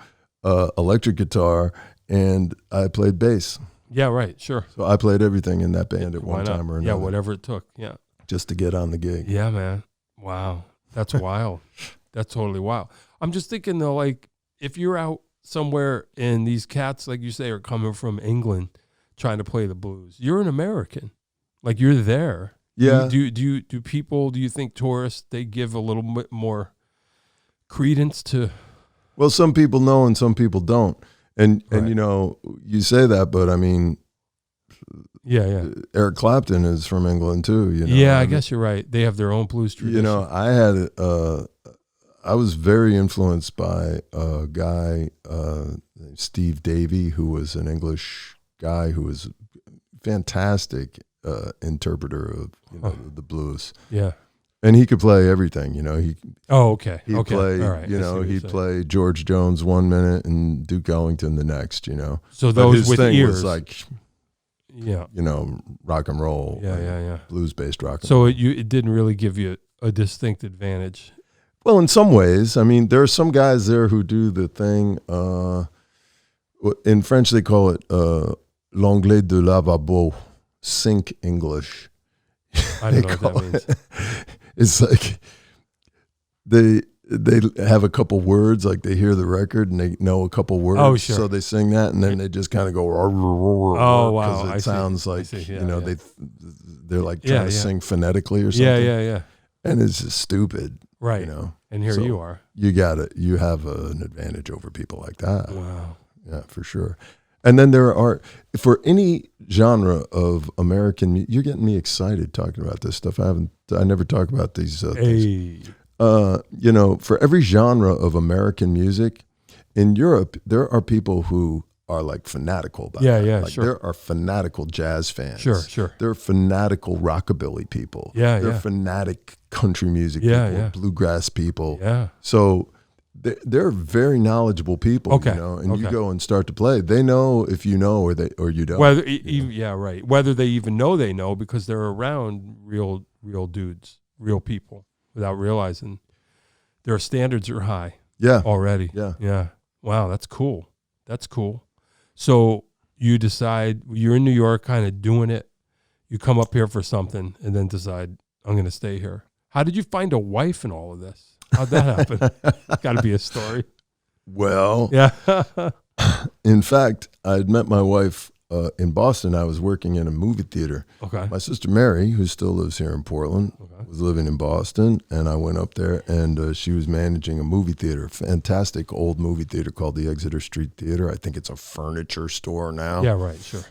electric guitar, and I played bass. Yeah, right. Sure. So I played everything in that band at one time or another. Yeah, whatever it took. Yeah. Just to get on the gig. Yeah, man. Wow. That's wild. That's totally wild. I'm just thinking though, like if you're out somewhere and these cats, like you say, are coming from England trying to play the blues, you're an American. Like you're there. Yeah. Do you think tourists, they give a little bit more credence to? Well, some people know and some people don't. And you say that, but I mean, yeah. Eric Clapton is from England too. Yeah, I guess you're right. They have their own blues tradition. I was very influenced by a guy, Steve Davey, who was an English guy who was a fantastic interpreter of the blues. Yeah. And he could play everything, okay. He'd play, all right. He'd play George Jones 1 minute and Duke Ellington the next, So those with ears. Was like, rock and roll. Yeah. Blues-based rock and roll. So it didn't really give you a distinct advantage. Well, in some ways. I mean, there are some guys there who do the thing, in French they call it l'anglais de lavabo, sink English. I don't know what that means. It's like they have a couple words, like they hear the record and they know a couple words. Oh, sure. So they sing that and then they just kind of go, oh, wow. Because it sounds like, they're like trying to sing phonetically or something. Yeah. And it's just stupid. Right. And here you are. You have an advantage over people like that. Wow. Yeah, for sure. And then there are, for any genre of American, you're getting me excited talking about this stuff. I never talk about these things. For every genre of American music, in Europe, there are people who are like fanatical about it. Yeah, like sure. There are fanatical jazz fans. Sure. There are fanatical rockabilly people. Yeah, There are fanatic country music people, bluegrass people. Yeah. So they're very knowledgeable people, you go and start to play. They know if you know or you don't. Whether right. Whether they even know they know because they're around real dudes, real people, without realizing their standards are high. Yeah. Already. Yeah. Wow, that's cool. So you decide you're in New York, kind of doing it. You come up here for something, and then decide I'm going to stay here. How did you find a wife in all of this? How'd that happen? Got to be a story. Well, yeah. In fact, I had met my wife in Boston. I was working in a movie theater. Okay. My sister Mary, who still lives here in Portland, was living in Boston, and I went up there, and she was managing a movie theater, fantastic old movie theater called the Exeter Street Theater. I think it's a furniture store now. Yeah, right, sure.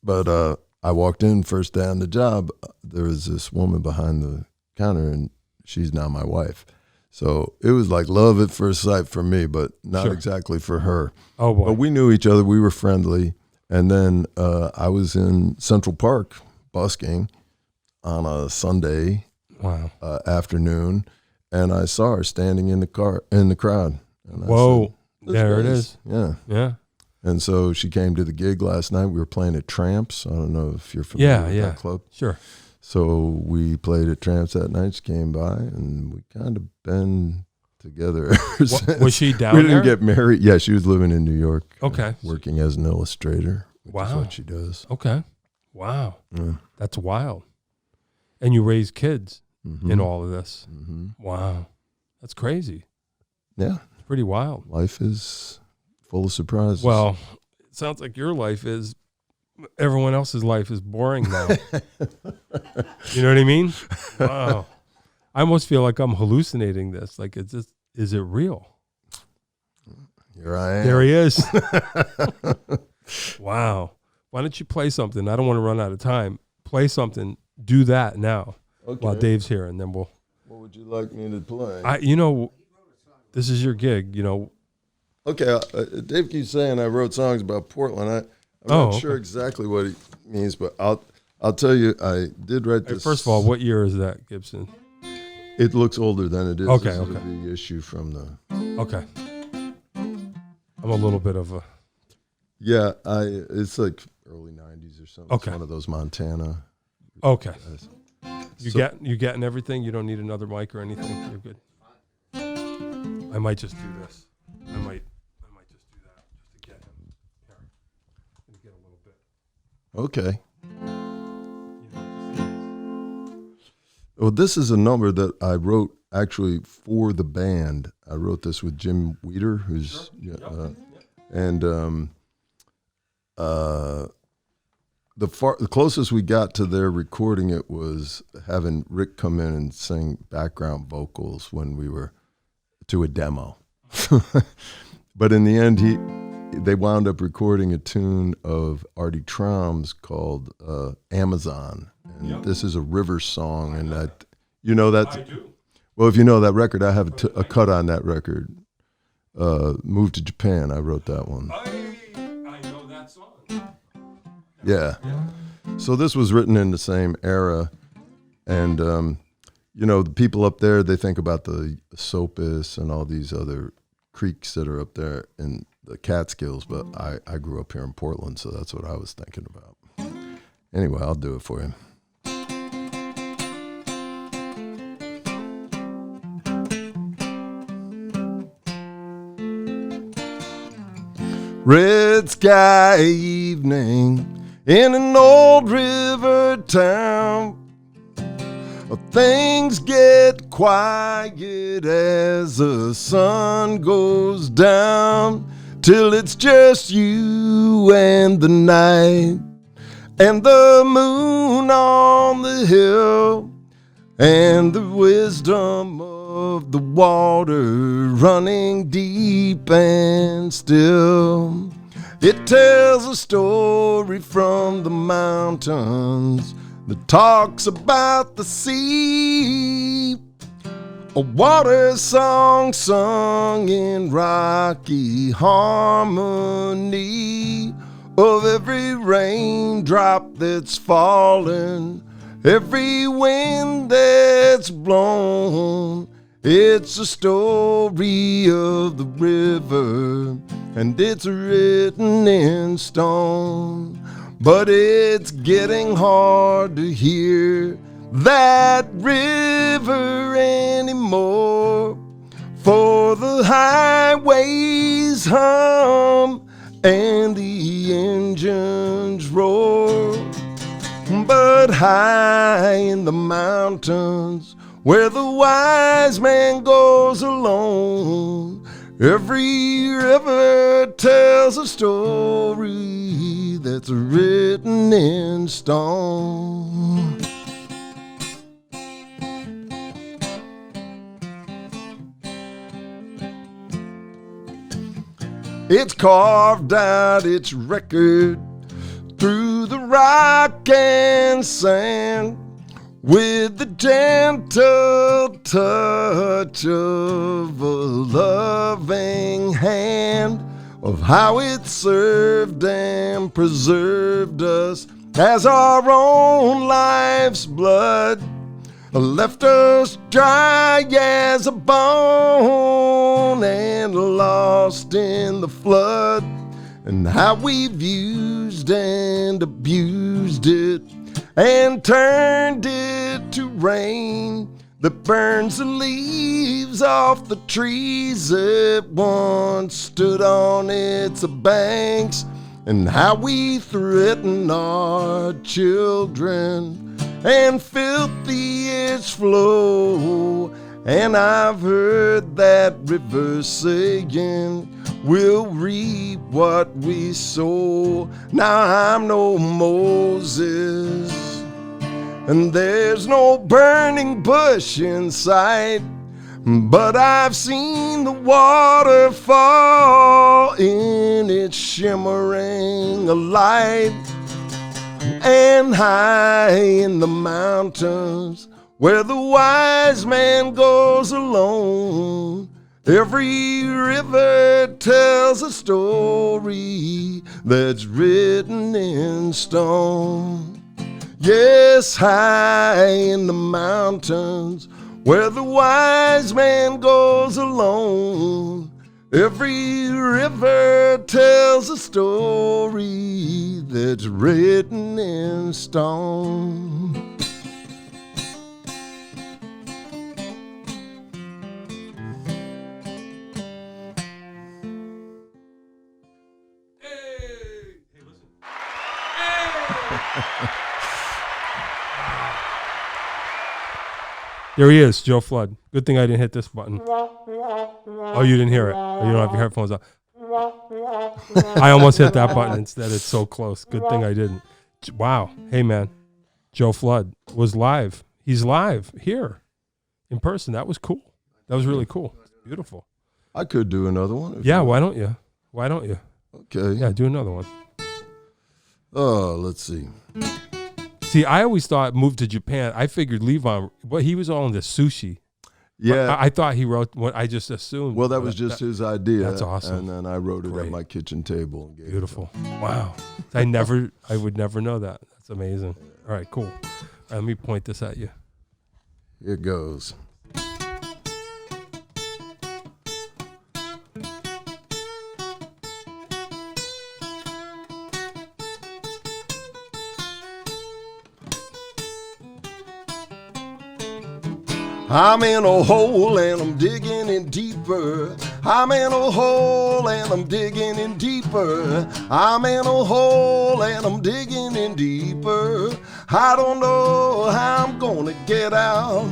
But I walked in first day on the job. There was this woman behind the counter, and she's now my wife. So it was like love at first sight for me, but not exactly for her. Oh, boy. But we knew each other. We were friendly. And then I was in Central Park busking on a Sunday afternoon, and I saw her standing in the crowd. And Whoa, said, there it is. Yeah. And so she came to the gig last night. We were playing at Tramps. I don't know if you're familiar with that club. Sure. So we played at Tramps that night. She came by, and we kind of been together ever since. Was she down there? there? We didn't get married. Yeah, she was living in New York. Okay. Working as an illustrator, which is what she does. Okay. Wow. Yeah. That's wild. And you raise kids in all of this. Mm-hmm. Wow. That's crazy. Yeah. It's pretty wild. Life is full of surprises. Well, it sounds like your life is, everyone else's life is boring now. You know what I mean? Wow. I almost feel like I'm hallucinating this. Like, is it real? Here I am. There he is. Wow. Why don't you play something? I don't want to run out of time. Play something. Do that now while Dave's here, and then we'll. What would you like me to play? This is your gig, Okay, Dave keeps saying I wrote songs about Portland. I'm not sure exactly what he means, but I'll tell you, I did write this. First of all, what year is that, Gibson? It looks older than it is. Okay, this is a big issue from the. Okay. I'm a little bit of a. Yeah, it's like early '90s or something. Okay. It's one of those Montana. Okay. You getting everything? You don't need another mic or anything. You're good. I might just do this. I might just do that just to get him. Here. Let me get a little bit. Okay. Well, this is a number that I wrote actually for the band. I wrote this with Jim Weeder, who's the closest we got to their recording it was having Rick come in and sing background vocals when we were to a demo. But in the end, they wound up recording a tune of Artie Traum's called Amazon. And this is a river song, and that I do. Well, if you know that record, I have a cut on that record. Moved to Japan, I wrote that one. I know that song. Yeah. So this was written in the same era, and the people up there, they think about the Sopus and all these other creeks that are up there in the Catskills, but I grew up here in Portland, so that's what I was thinking about. Anyway, I'll do it for you. Red sky evening in an old river town. Things get quiet as the sun goes down, till it's just you and the night, and the moon on the hill, and the wisdom of the water running deep and still. It tells a story from the mountains that talks about the sea, a water song sung in rocky harmony of every raindrop that's fallen, every wind that's blown. It's a story of the river, and it's written in stone. But it's getting hard to hear that river anymore, for the highways hum and the engines roar. But high in the mountains, where the wise man goes alone, Every river tells a story that's written in stone. It's carved out its record through the rock and sand with the gentle touch of a loving hand of how it served and preserved us as our own life's blood left us dry as a bone and lost in the flood, and how we've used and abused it and turned it to rain that burns the leaves off the trees that once stood on its banks, and how we threaten our children and filthy its flow. And I've heard that river saying, we'll reap what we sow. Now I'm no Moses, and there's no burning bush in sight, but I've seen the water fall in its shimmering light. And high in the mountains where the wise man goes alone, every river tells a story that's written in stone. Yes, high in the mountains where the wise man goes alone, every river tells a story that's written in stone. Hey, listen. Hey! There he is, Joe Flood. Good thing I didn't hit this button. Oh, you didn't hear it. Oh, you don't have your headphones on. I almost hit that button instead. It's so close. Good thing I didn't. Wow. Hey, man. Joe Flood was live. He's live here in person. That was cool. That was really cool. Beautiful. I could do another one. Yeah, why don't you? Why don't you? Okay. Yeah, do another one. Let's see. See, I always thought moved to Japan. I figured Levon, but he was all into sushi. Yeah. I thought he wrote what I just assumed. Well, that was just his idea. That's awesome. And then I wrote it Great. at my kitchen table. And gave Beautiful. Wow. I would never know that. That's amazing. All right, cool. All right, let me point this at you. Here goes. I'm in a hole and I'm digging in deeper. I'm in a hole and I'm digging in deeper. I'm in a hole and I'm digging in deeper. I don't know how I'm gonna get out.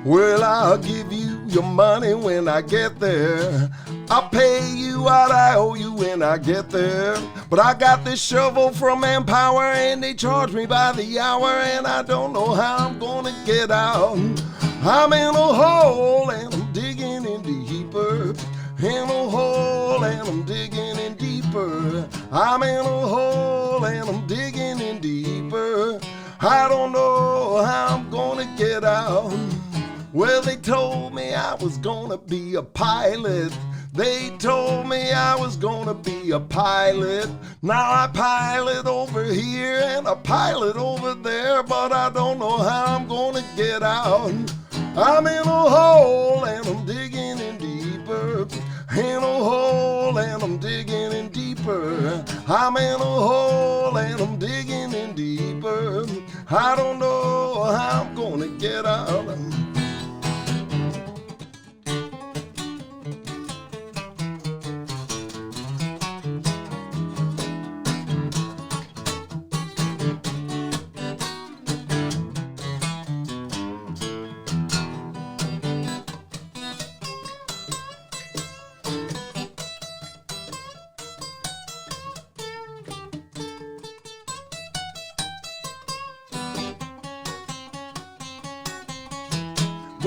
Well, I'll give you your money when I get there. I'll pay you what I owe you when I get there. But I got this shovel from Manpower and they charge me by the hour, and I don't know how I'm gonna get out. I'm in a hole and I'm digging in deeper. In a hole and I'm digging in deeper. I'm in a hole and I'm digging in deeper. I don't know how I'm gonna get out. Well, they told me I was gonna be a pilot. They told me I was gonna be a pilot. Now I pilot over here and I pilot over there, but I don't know how I'm gonna get out. I'm in a hole and I'm digging in deeper. In a hole and I'm digging in deeper. I'm in a hole and I'm digging in deeper. I don't know how I'm gonna get out.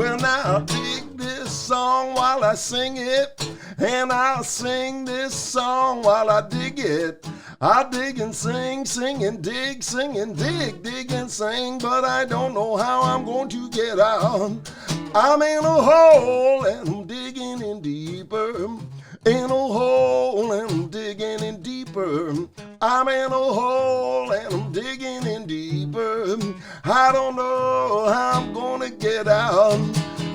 Well, now dig this song while I sing it, and I'll sing this song while I dig it. I dig and sing, sing and dig, dig and sing, but I don't know how I'm going to get out. I'm in a hole and I'm digging in deeper. In a hole and I'm digging in deeper. I'm in a hole and I'm digging in deeper. I don't know how I'm gonna get out.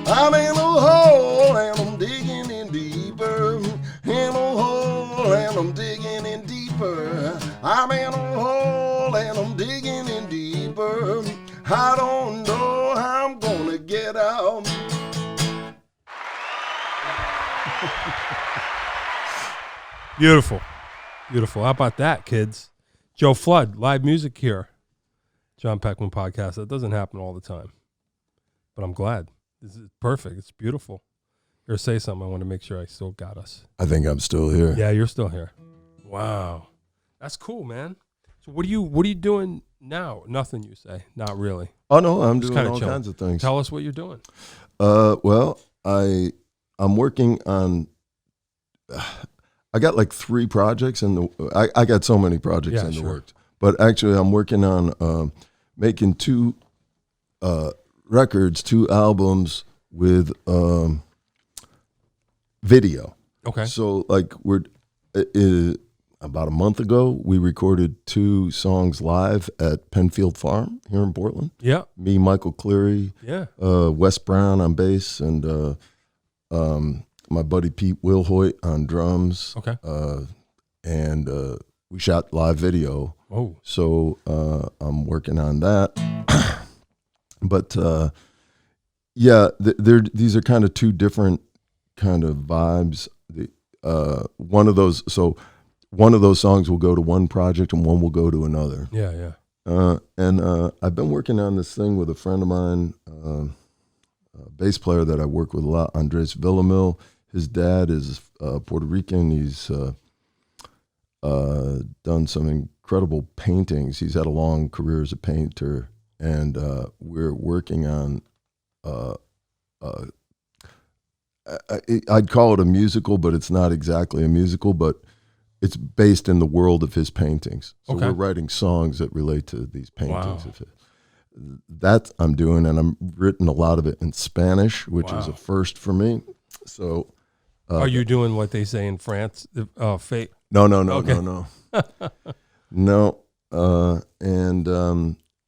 I'm in a hole and I'm digging in deeper. In a hole and I'm digging in deeper. I'm in a hole and I'm digging in deeper. I don't know how I'm gonna get out. Beautiful. Beautiful. How about that, kids? Joe Flood, live music here. John Peckman podcast. That doesn't happen all the time. But I'm glad. This is perfect. It's beautiful. You're say something. I want to make sure I still got us. I think I'm still here. Yeah, you're still here. Wow. That's cool, man. So what are you doing now? Nothing, you say. Not really. Oh no, I'm Just doing all kinds of things. Tell us what you're doing. Well, I'm working on I got like 3 projects in the. I got so many projects in the works, but actually I'm working on making 2 records, 2 albums with video. Okay. So like about a month ago, we recorded 2 songs live at Penfield Farm here in Portland. Yeah. Me, Michael Cleary. Yeah. Wes Brown on bass, and my buddy Pete Wilhoit on drums. Okay. And we shot live video. Oh. So I'm working on that. But yeah, these are kind of 2 different kind of vibes. One of those songs will go to one project and one will go to another. Yeah, yeah. And I've been working on this thing with a friend of mine, a bass player that I work with a lot, Andres Villamil. His dad is Puerto Rican. He's done some incredible paintings. He's had a long career as a painter, and we're working on I'd call it a musical, but it's not exactly a musical, but it's based in the world of his paintings. So we're writing songs that relate to these paintings of his. That I'm doing, and I'm written a lot of it in Spanish, which is a first for me. So, are you doing what they say in France? Fate? No. No. And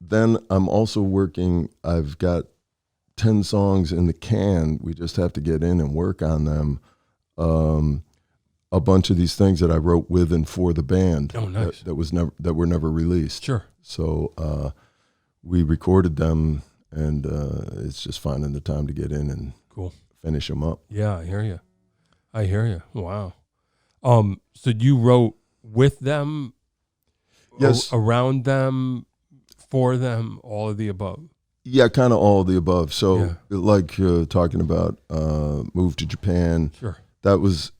then I'm also working. I've got 10 songs in the can. We just have to get in and work on them. A bunch of these things that I wrote with and for the band. Oh, nice. that were never released. Sure. So we recorded them, and it's just finding the time to get in and finish them up. Yeah, I hear you. Wow. So you wrote with them, yes, around them, for them, all of the above. Yeah, kind of all of the above. So like talking about Move to Japan. Sure. That was,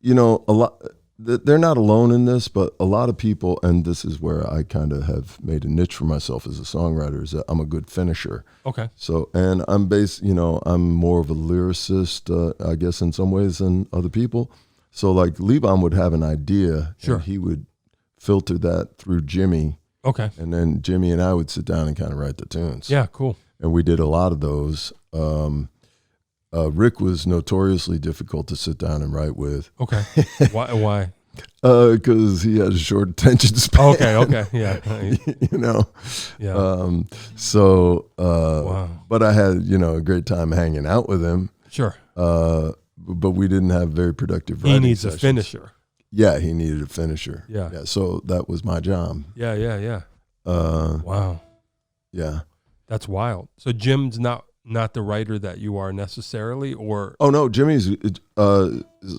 a lot. They're not alone in this, but a lot of people, and this is where I kind of have made a niche for myself as a songwriter, is that I'm a good finisher. Okay. So, and I'm I'm more of a lyricist, I guess, in some ways than other people. So like Levon would have an idea, and he would filter that through Jimmy. Okay. And then Jimmy and I would sit down and kind of write the tunes. Yeah, cool. And we did a lot of those. Rick was notoriously difficult to sit down and write with. Okay. Why? Because he had a short attention span. Okay. Yeah. Yeah. Wow. But I had, a great time hanging out with him. Sure. But we didn't have very productive writing He needs sessions. a finisher. Yeah, he needed a finisher. Yeah. So that was my job. Yeah. Wow. Yeah. That's wild. So Jim's not the writer that you are necessarily, or? Oh no, Jimmy's.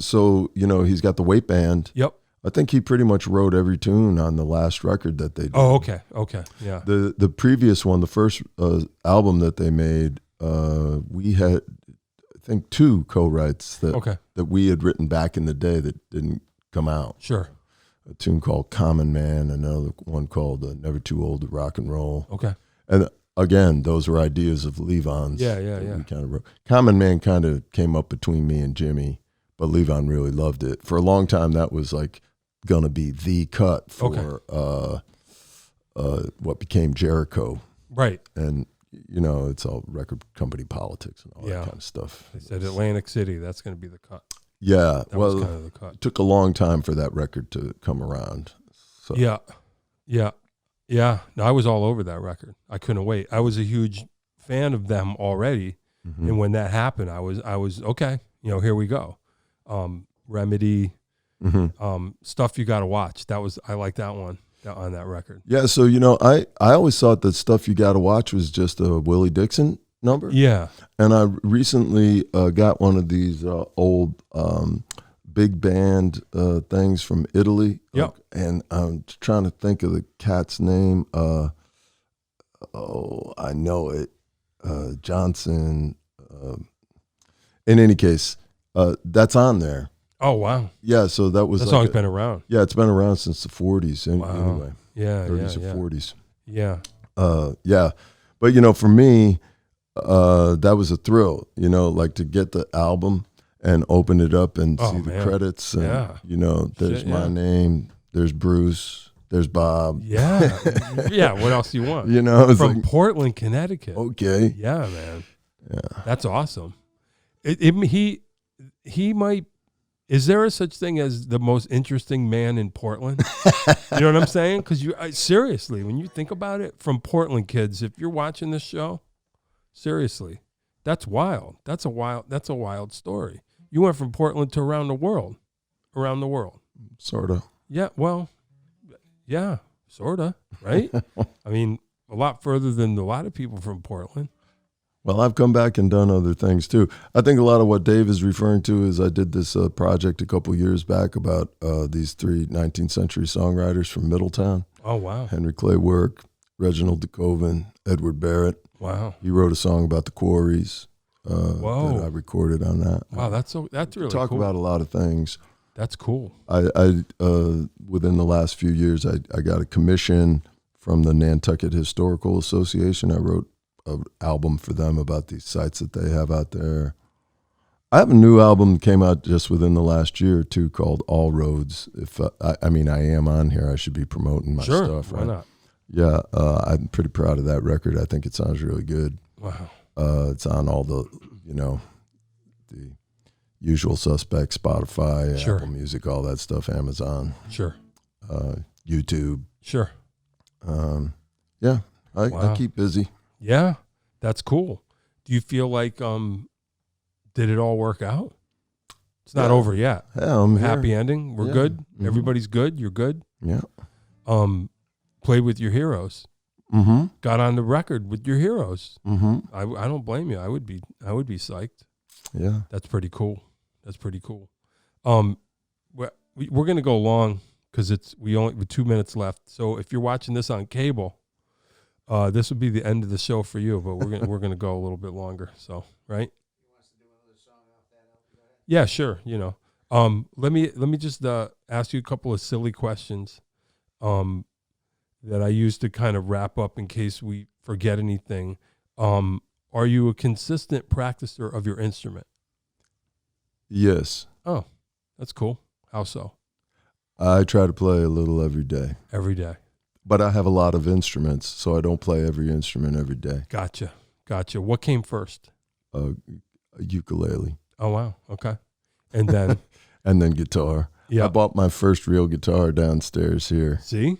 So he's got the Weight Band. Yep. I think he pretty much wrote every tune on the last record that they did. Oh, okay. Yeah. The previous one, the first album that they made, we had, I think, 2 co-writes that we had written back in the day that didn't come out. Sure. A tune called Common Man, another one called Never Too Old to Rock and Roll. Okay. And again, those were ideas of Levon's. Yeah. We kind of wrote. Common Man kind of came up between me and Jimmy, but Levon really loved it. For a long time, that was like gonna be the cut for what became Jericho. Right. And it's all record company politics and all that kind of stuff. They said Atlantic City, that's going to be the cut. Yeah, That was kind of the cut. It took a long time for that record to come around. So. Yeah. No, I was all over that record. I couldn't wait. I was a huge fan of them already, and when that happened, I was okay. Here we go. Remedy, Stuff You Gotta Watch. I like that one on that record. Yeah, so I always thought that Stuff You Gotta Watch was just a Willie Dixon number. Yeah. And I recently got one of these old big band things from Italy. Yep. And I'm trying to think of the cat's name. I know it. Johnson. In any case, that's on there. Oh, wow. Yeah, so that was. That song's been around. Yeah, it's been around since the 40s. Anyway. Yeah, 30s or 40s. Yeah. Yeah. But, for me, that was a thrill, like to get the album and open it up and see the credits. And, there's my name, there's Bruce, there's Bob. Yeah. Yeah. What else do you want? It's from Portland, Connecticut. Okay. Yeah, man. Yeah. That's awesome. He might. Is there a such thing as the most interesting man in Portland? You know what I'm saying? Because seriously, when you think about it, from Portland kids, if you're watching this show, seriously, that's wild. That's a wild story. You went from Portland to around the world. Sort of. Yeah. Well, yeah, sort of. Right. I mean, a lot further than a lot of people from Portland. Well, I've come back and done other things too. I think a lot of what Dave is referring to is I did this project a couple years back about these 3 19th century songwriters from Middletown. Oh, wow. Henry Clay Work, Reginald DeKoven, Edward Barrett. Wow. He wrote a song about the quarries Whoa. that I recorded on that. Wow, that's really talk cool. about a lot of things. That's cool. I within the last few years, I got a commission from the Nantucket Historical Association. I wrote an album for them about these sites that they have out there. I have a new album that came out just within the last year or two called All Roads. If I am on here, I should be promoting my stuff, right? Why not? Yeah, I'm pretty proud of that record. I think it sounds really good. Wow. It's on all the the usual suspects, Spotify, Sure. Apple Music, all that stuff, Amazon, Sure. YouTube. Sure. Yeah, I Wow. keep busy. Yeah, that's cool. Do you feel like did it all work out? It's not over yet. Yeah, I'm here. Happy ending. We're good. Mm-hmm. Everybody's good. You're good. Yeah. Played with your heroes. Mm-hmm. Got on the record with your heroes. Mm-hmm. I don't blame you. I would be psyched. Yeah. That's pretty cool. We're gonna go long because we only with 2 minutes left. So if you're watching this on cable, this would be the end of the show for you. But we're gonna go a little bit longer. So right. Yeah, sure. Let me just ask you a couple of silly questions that I use to kind of wrap up in case we forget anything. Are you a consistent practicer of your instrument? Yes. Oh, that's cool. How so? I try to play a little every day. Every day. But I have a lot of instruments, so I don't play every instrument every day. Gotcha. What came first? A ukulele. Oh, wow. Okay. And then? And then guitar. Yeah. I bought my first real guitar downstairs here. See?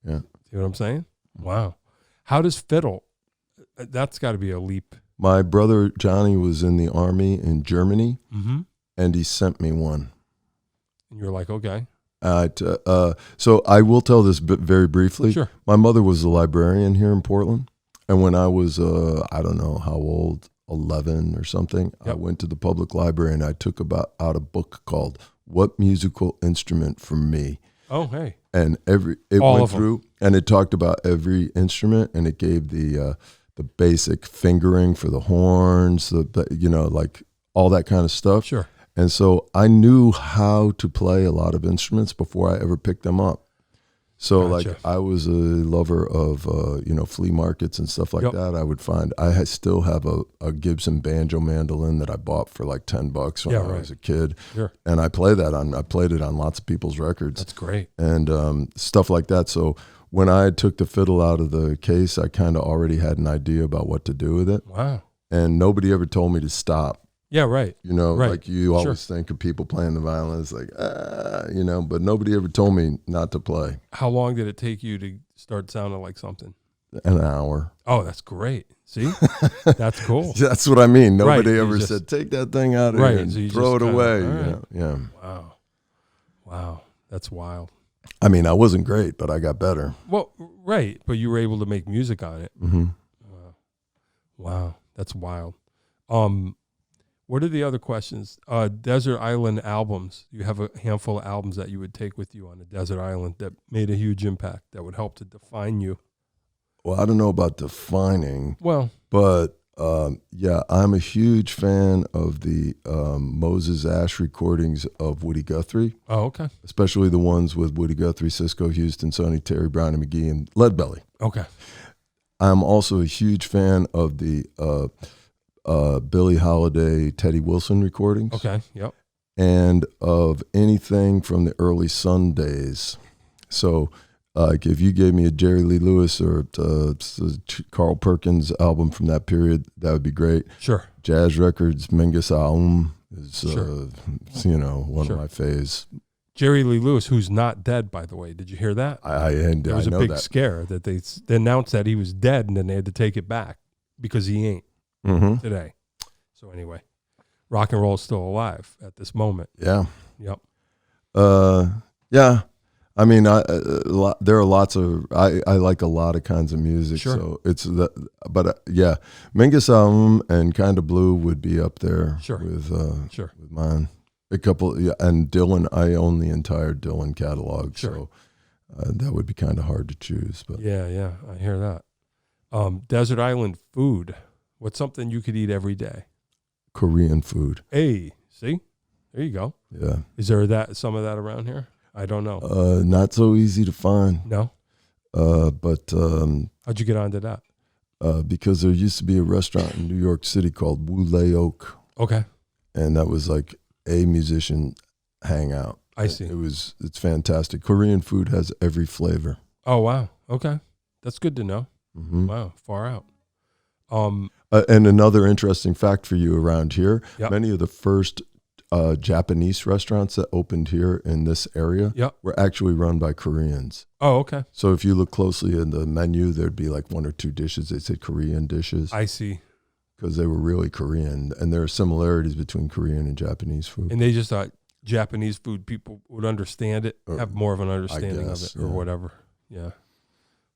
Yeah. See what I'm saying? Wow. How does fiddle? That's got to be a leap. My brother Johnny was in the army in Germany, Mm-hmm. and he sent me one. And you're like, okay. So I will tell this very briefly. Sure. My mother was a librarian here in Portland, and when I was, I don't know how old, 11 or something, Yep. I went to the public library and I took out a book called "What Musical Instrument for Me." Oh, hey. And it All went of them. through, and it talked about every instrument, and it gave the basic fingering for the horns, like all that kind of stuff. Sure. And so I knew how to play a lot of instruments before I ever picked them up. So Gotcha. like I was a lover of flea markets and stuff like that. I would find still have a Gibson banjo mandolin that I bought for like $10 when I was a kid, and I played it on lots of people's records. That's great. And stuff like that. So when I took the fiddle out of the case, I kind of already had an idea about what to do with it. Wow. And nobody ever told me to stop. Yeah, right. Like you always think of people playing the violin, it's like, but nobody ever told me not to play. How long did it take you to start sounding like something? An hour. Oh, that's great. See? That's cool. That's what I mean. Nobody ever said, take that thing out of here and so throw it away. Yeah. Wow. That's wild. I mean, I wasn't great, but I got better. Well, right. But you were able to make music on it. Mm-hmm. Wow. That's wild. What are the other questions? Desert Island albums. You have a handful of albums that you would take with you on a desert island that made a huge impact, that would help to define you. Well, I don't know about defining. Well, but I'm a huge fan of the Moses Ash recordings of Woody Guthrie. Oh, okay. Especially the ones with Woody Guthrie, Cisco Houston, Sonny Terry, Brown and McGee, and Leadbelly. Okay. I'm also a huge fan of the Billie Holiday, Teddy Wilson recordings. Okay, yep. And of anything from the early Sun days. So, like if you gave me a Jerry Lee Lewis or Carl Perkins album from that period, that would be great. Sure. Jazz Records, Mingus Aum is, one of my faves. Jerry Lee Lewis, who's not dead, by the way. Did you hear that? There was a big scare that they announced that he was dead, and then they had to take it back because he ain't today. So anyway, rock and roll is still alive at this moment. Yeah. Yep. Yeah. I mean, there are lots of I like a lot of kinds of music. Sure. So it's Mingus Aum and Kinda Blue would be up there. Sure. With mine. A couple, and Dylan. I own the entire Dylan catalog, so that would be kind of hard to choose. But yeah, I hear that. Desert Island food. What's something you could eat every day? Korean food. Hey, see, there you go. Yeah. Is there some of that around here? I don't know. Not so easy to find. No. But how'd you get onto that? Because there used to be a restaurant in New York City called Wu Lei Oak. Okay. And that was like a musician hangout. I see. It's fantastic. Korean food has every flavor. Oh wow. Okay. That's good to know. Mm-hmm. Wow. Far out. And another interesting fact for you around here, yep. Many of the first Japanese restaurants that opened here in this area were actually run by Koreans. Oh, okay. So if you look closely in the menu, there'd be like one or two dishes. They said Korean dishes. I see. Because they were really Korean, and there are similarities between Korean and Japanese food. And they just thought Japanese food people would understand it, have more of an understanding of it, or whatever. Yeah.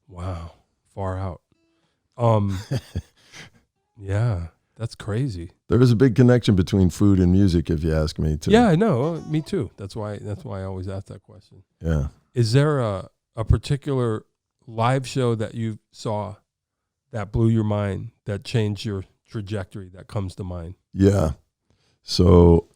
Wow. Far out. Yeah, that's crazy. There is a big connection between food and music, if you ask me, too. Yeah, I know. Me too. That's why I always ask that question. Yeah. Is there a particular live show that you saw that blew your mind, that changed your trajectory, that comes to mind? Yeah. So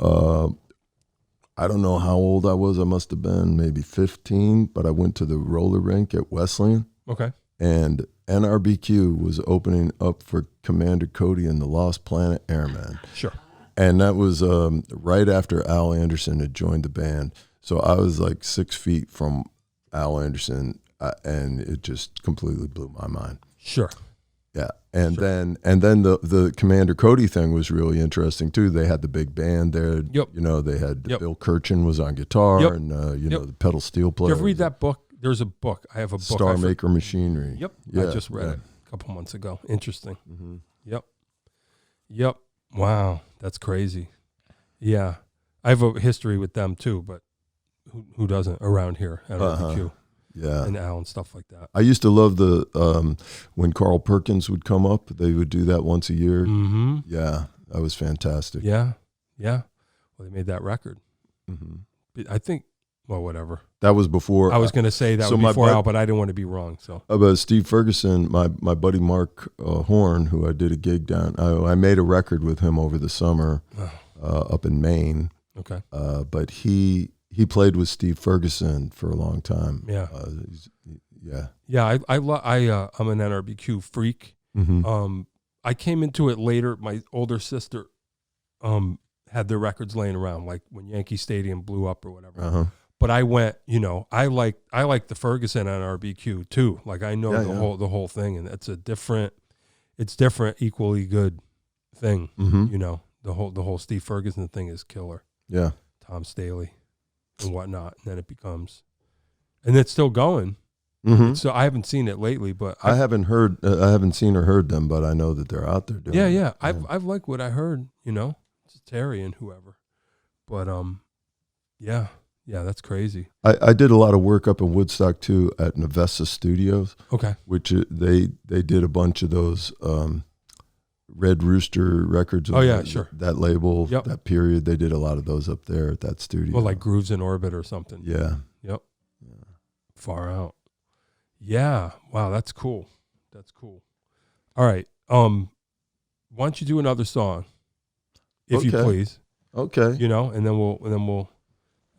I don't know how old I was. I must have been maybe 15, but I went to the roller rink at Wesleyan. Okay. And NRBQ was opening up for Commander Cody and the Lost Planet Airmen. Sure. And that was right after Al Anderson had joined the band. So I was like 6 feet from Al Anderson, and it just completely blew my mind. Sure. Yeah. And then the Commander Cody thing was really interesting too. They had the big band there. Yep. They had Bill Kirchen was on guitar and the pedal steel player. Did you ever read that book? There's a book. I have a book. Star Maker Machinery. Yep. Yeah, I just read it a couple months ago. Interesting. Mm-hmm. Yep. Wow. That's crazy. Yeah. I have a history with them too, but who doesn't around here at RBQ? Yeah. And Al and stuff like that. I used to love when Carl Perkins would come up, they would do that once a year. Mm-hmm. Yeah. That was fantastic. Yeah. Yeah. Well, they made that record. Mm-hmm. I think, well, whatever. That was before. I was going to say that was before Al, but I didn't want to be wrong. So, but Steve Ferguson, my buddy Mark Horn, who I did a gig down, I made a record with him over the summer up in Maine. Okay. But he he played with Steve Ferguson for a long time. Yeah. Yeah. Yeah, I'm an NRBQ freak. Mm-hmm. I came into it later. My older sister had their records laying around, like when Yankee Stadium blew up or whatever. Uh-huh. But I went, I like the Ferguson NRBQ too. Like I know the whole thing, and it's different, equally good thing. Mm-hmm. The whole Steve Ferguson thing is killer. Yeah. Tom Staley and whatnot, and then it becomes, and it's still going. Mm-hmm. So I haven't seen it lately, but I haven't seen or heard them, but I know that they're out there doing it. Yeah. I've liked what I heard, it's Terry and whoever, but yeah, that's crazy. I did a lot of work up in Woodstock too at Navessa Studios. Okay. Which they did a bunch of those Red Rooster records. Oh yeah, sure. That label, Yep. That period, they did a lot of those up there at that studio. Well, like Grooves in Orbit or something. Yeah. Yep. Yeah. Far out. Yeah. Wow, that's cool. That's cool. All right. Why don't you do another song, if you please? Okay. And then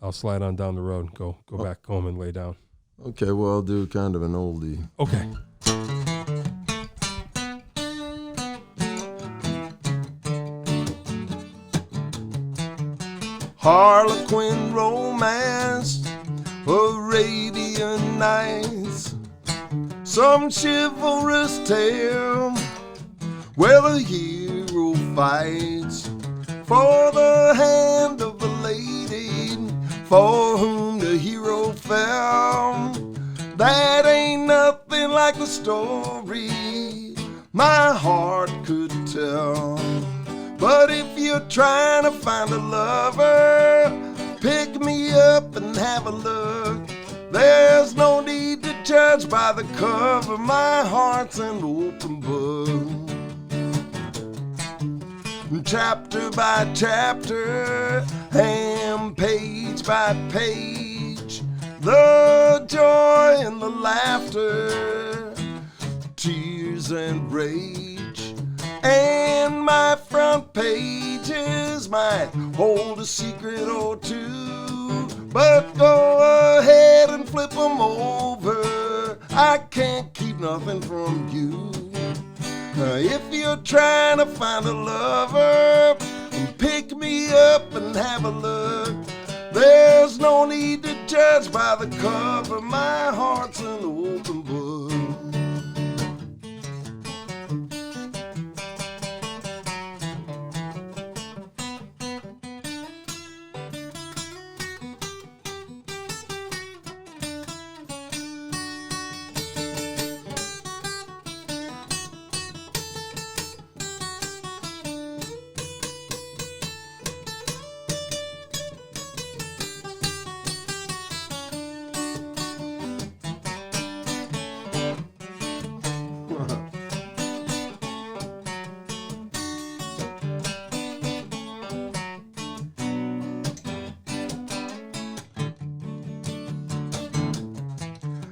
I'll slide on down the road and go back home and lay down. Okay. Well, I'll do kind of an oldie. Okay. Harlequin romance, Arabian Nights, some chivalrous tale where the hero fights for the hand of the lady for whom the hero fell. That ain't nothing like the story my heart could tell. But if you're trying to find a lover, pick me up and have a look. There's no need to judge by the cover. My heart's an open book. Chapter by chapter and page by page, the joy and the laughter, tears and rage. And my front pages might hold a secret or two, but go ahead and flip them over. I can't keep nothing from you. If you're trying to find a lover, pick me up and have a look. There's no need to judge by the cover. My heart's an open book.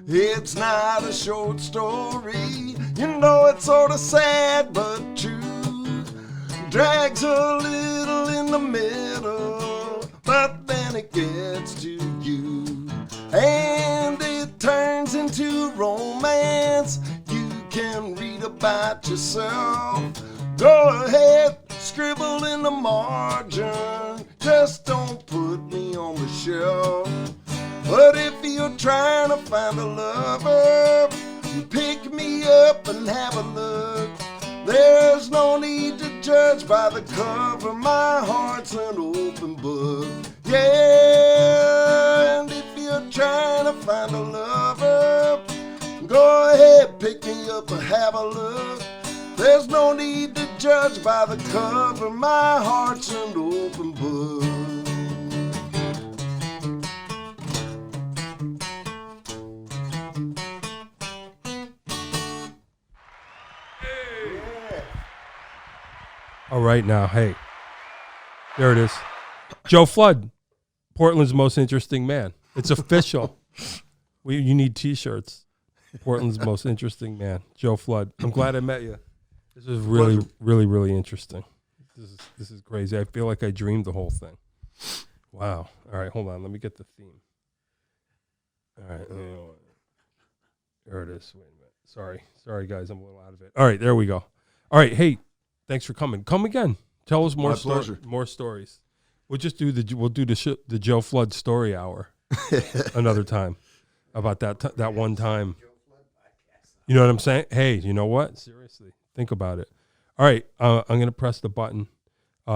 It's not a short story, it's sort of sad but true. Drags a little in the middle, but then it gets to you. And it turns into romance you can read about yourself. Go ahead, scribble in the margin, just don't put me on the shelf. But if you're trying to find a lover, pick me up and have a look. There's no need to judge by the cover. My heart's an open book. Yeah, and if you're trying to find a lover, go ahead, pick me up and have a look. There's no need to judge by the cover. My heart's an open book. All right, now, hey, there it is. Joe Flood, Portland's most interesting man. It's official. You need T-shirts. Portland's most interesting man, Joe Flood. I'm glad I met you. This is really, really, really interesting. This is crazy. I feel like I dreamed the whole thing. Wow. All right, hold on. Let me get the theme. All right. There it is. Wait a minute. Sorry, guys. I'm a little out of it. All right, there we go. All right. Hey, thanks for coming. Come again. Tell us more. My pleasure. More stories. We'll just do the Joe Flood story hour another time about that one time. You know what I'm saying? Hey, you know what? Seriously, think about it. All right, I'm gonna press the button.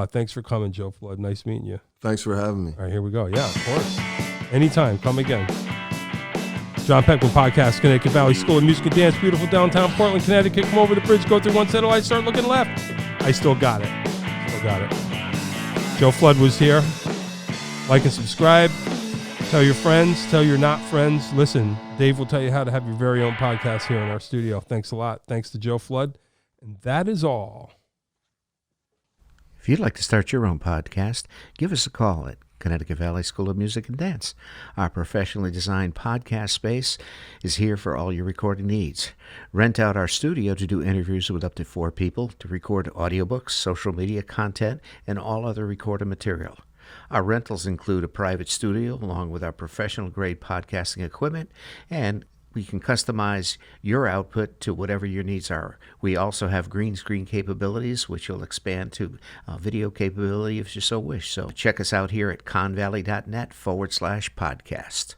Thanks for coming, Joe Flood. Nice meeting you. Thanks for having me. All right, here we go. Yeah, of course. Anytime. Come again. John Peckman Podcast, Connecticut Valley School of Music and Dance, beautiful downtown Portland, Connecticut. Come over the bridge, go through one satellite, start looking left. I still got it. Joe Flood was here. Like and subscribe. Tell your friends. Tell your not friends. Listen, Dave will tell you how to have your very own podcast here in our studio. Thanks a lot. Thanks to Joe Flood. And that is all. If you'd like to start your own podcast, give us a call at Connecticut Valley School of Music and Dance. Our professionally designed podcast space is here for all your recording needs. Rent out our studio to do interviews with up to 4 people, to record audiobooks, social media content, and all other recorded material. Our rentals include a private studio along with our professional-grade podcasting equipment, and we can customize your output to whatever your needs are. We also have green screen capabilities, which will expand to video capability if you so wish. So check us out here at convalley.net/podcast.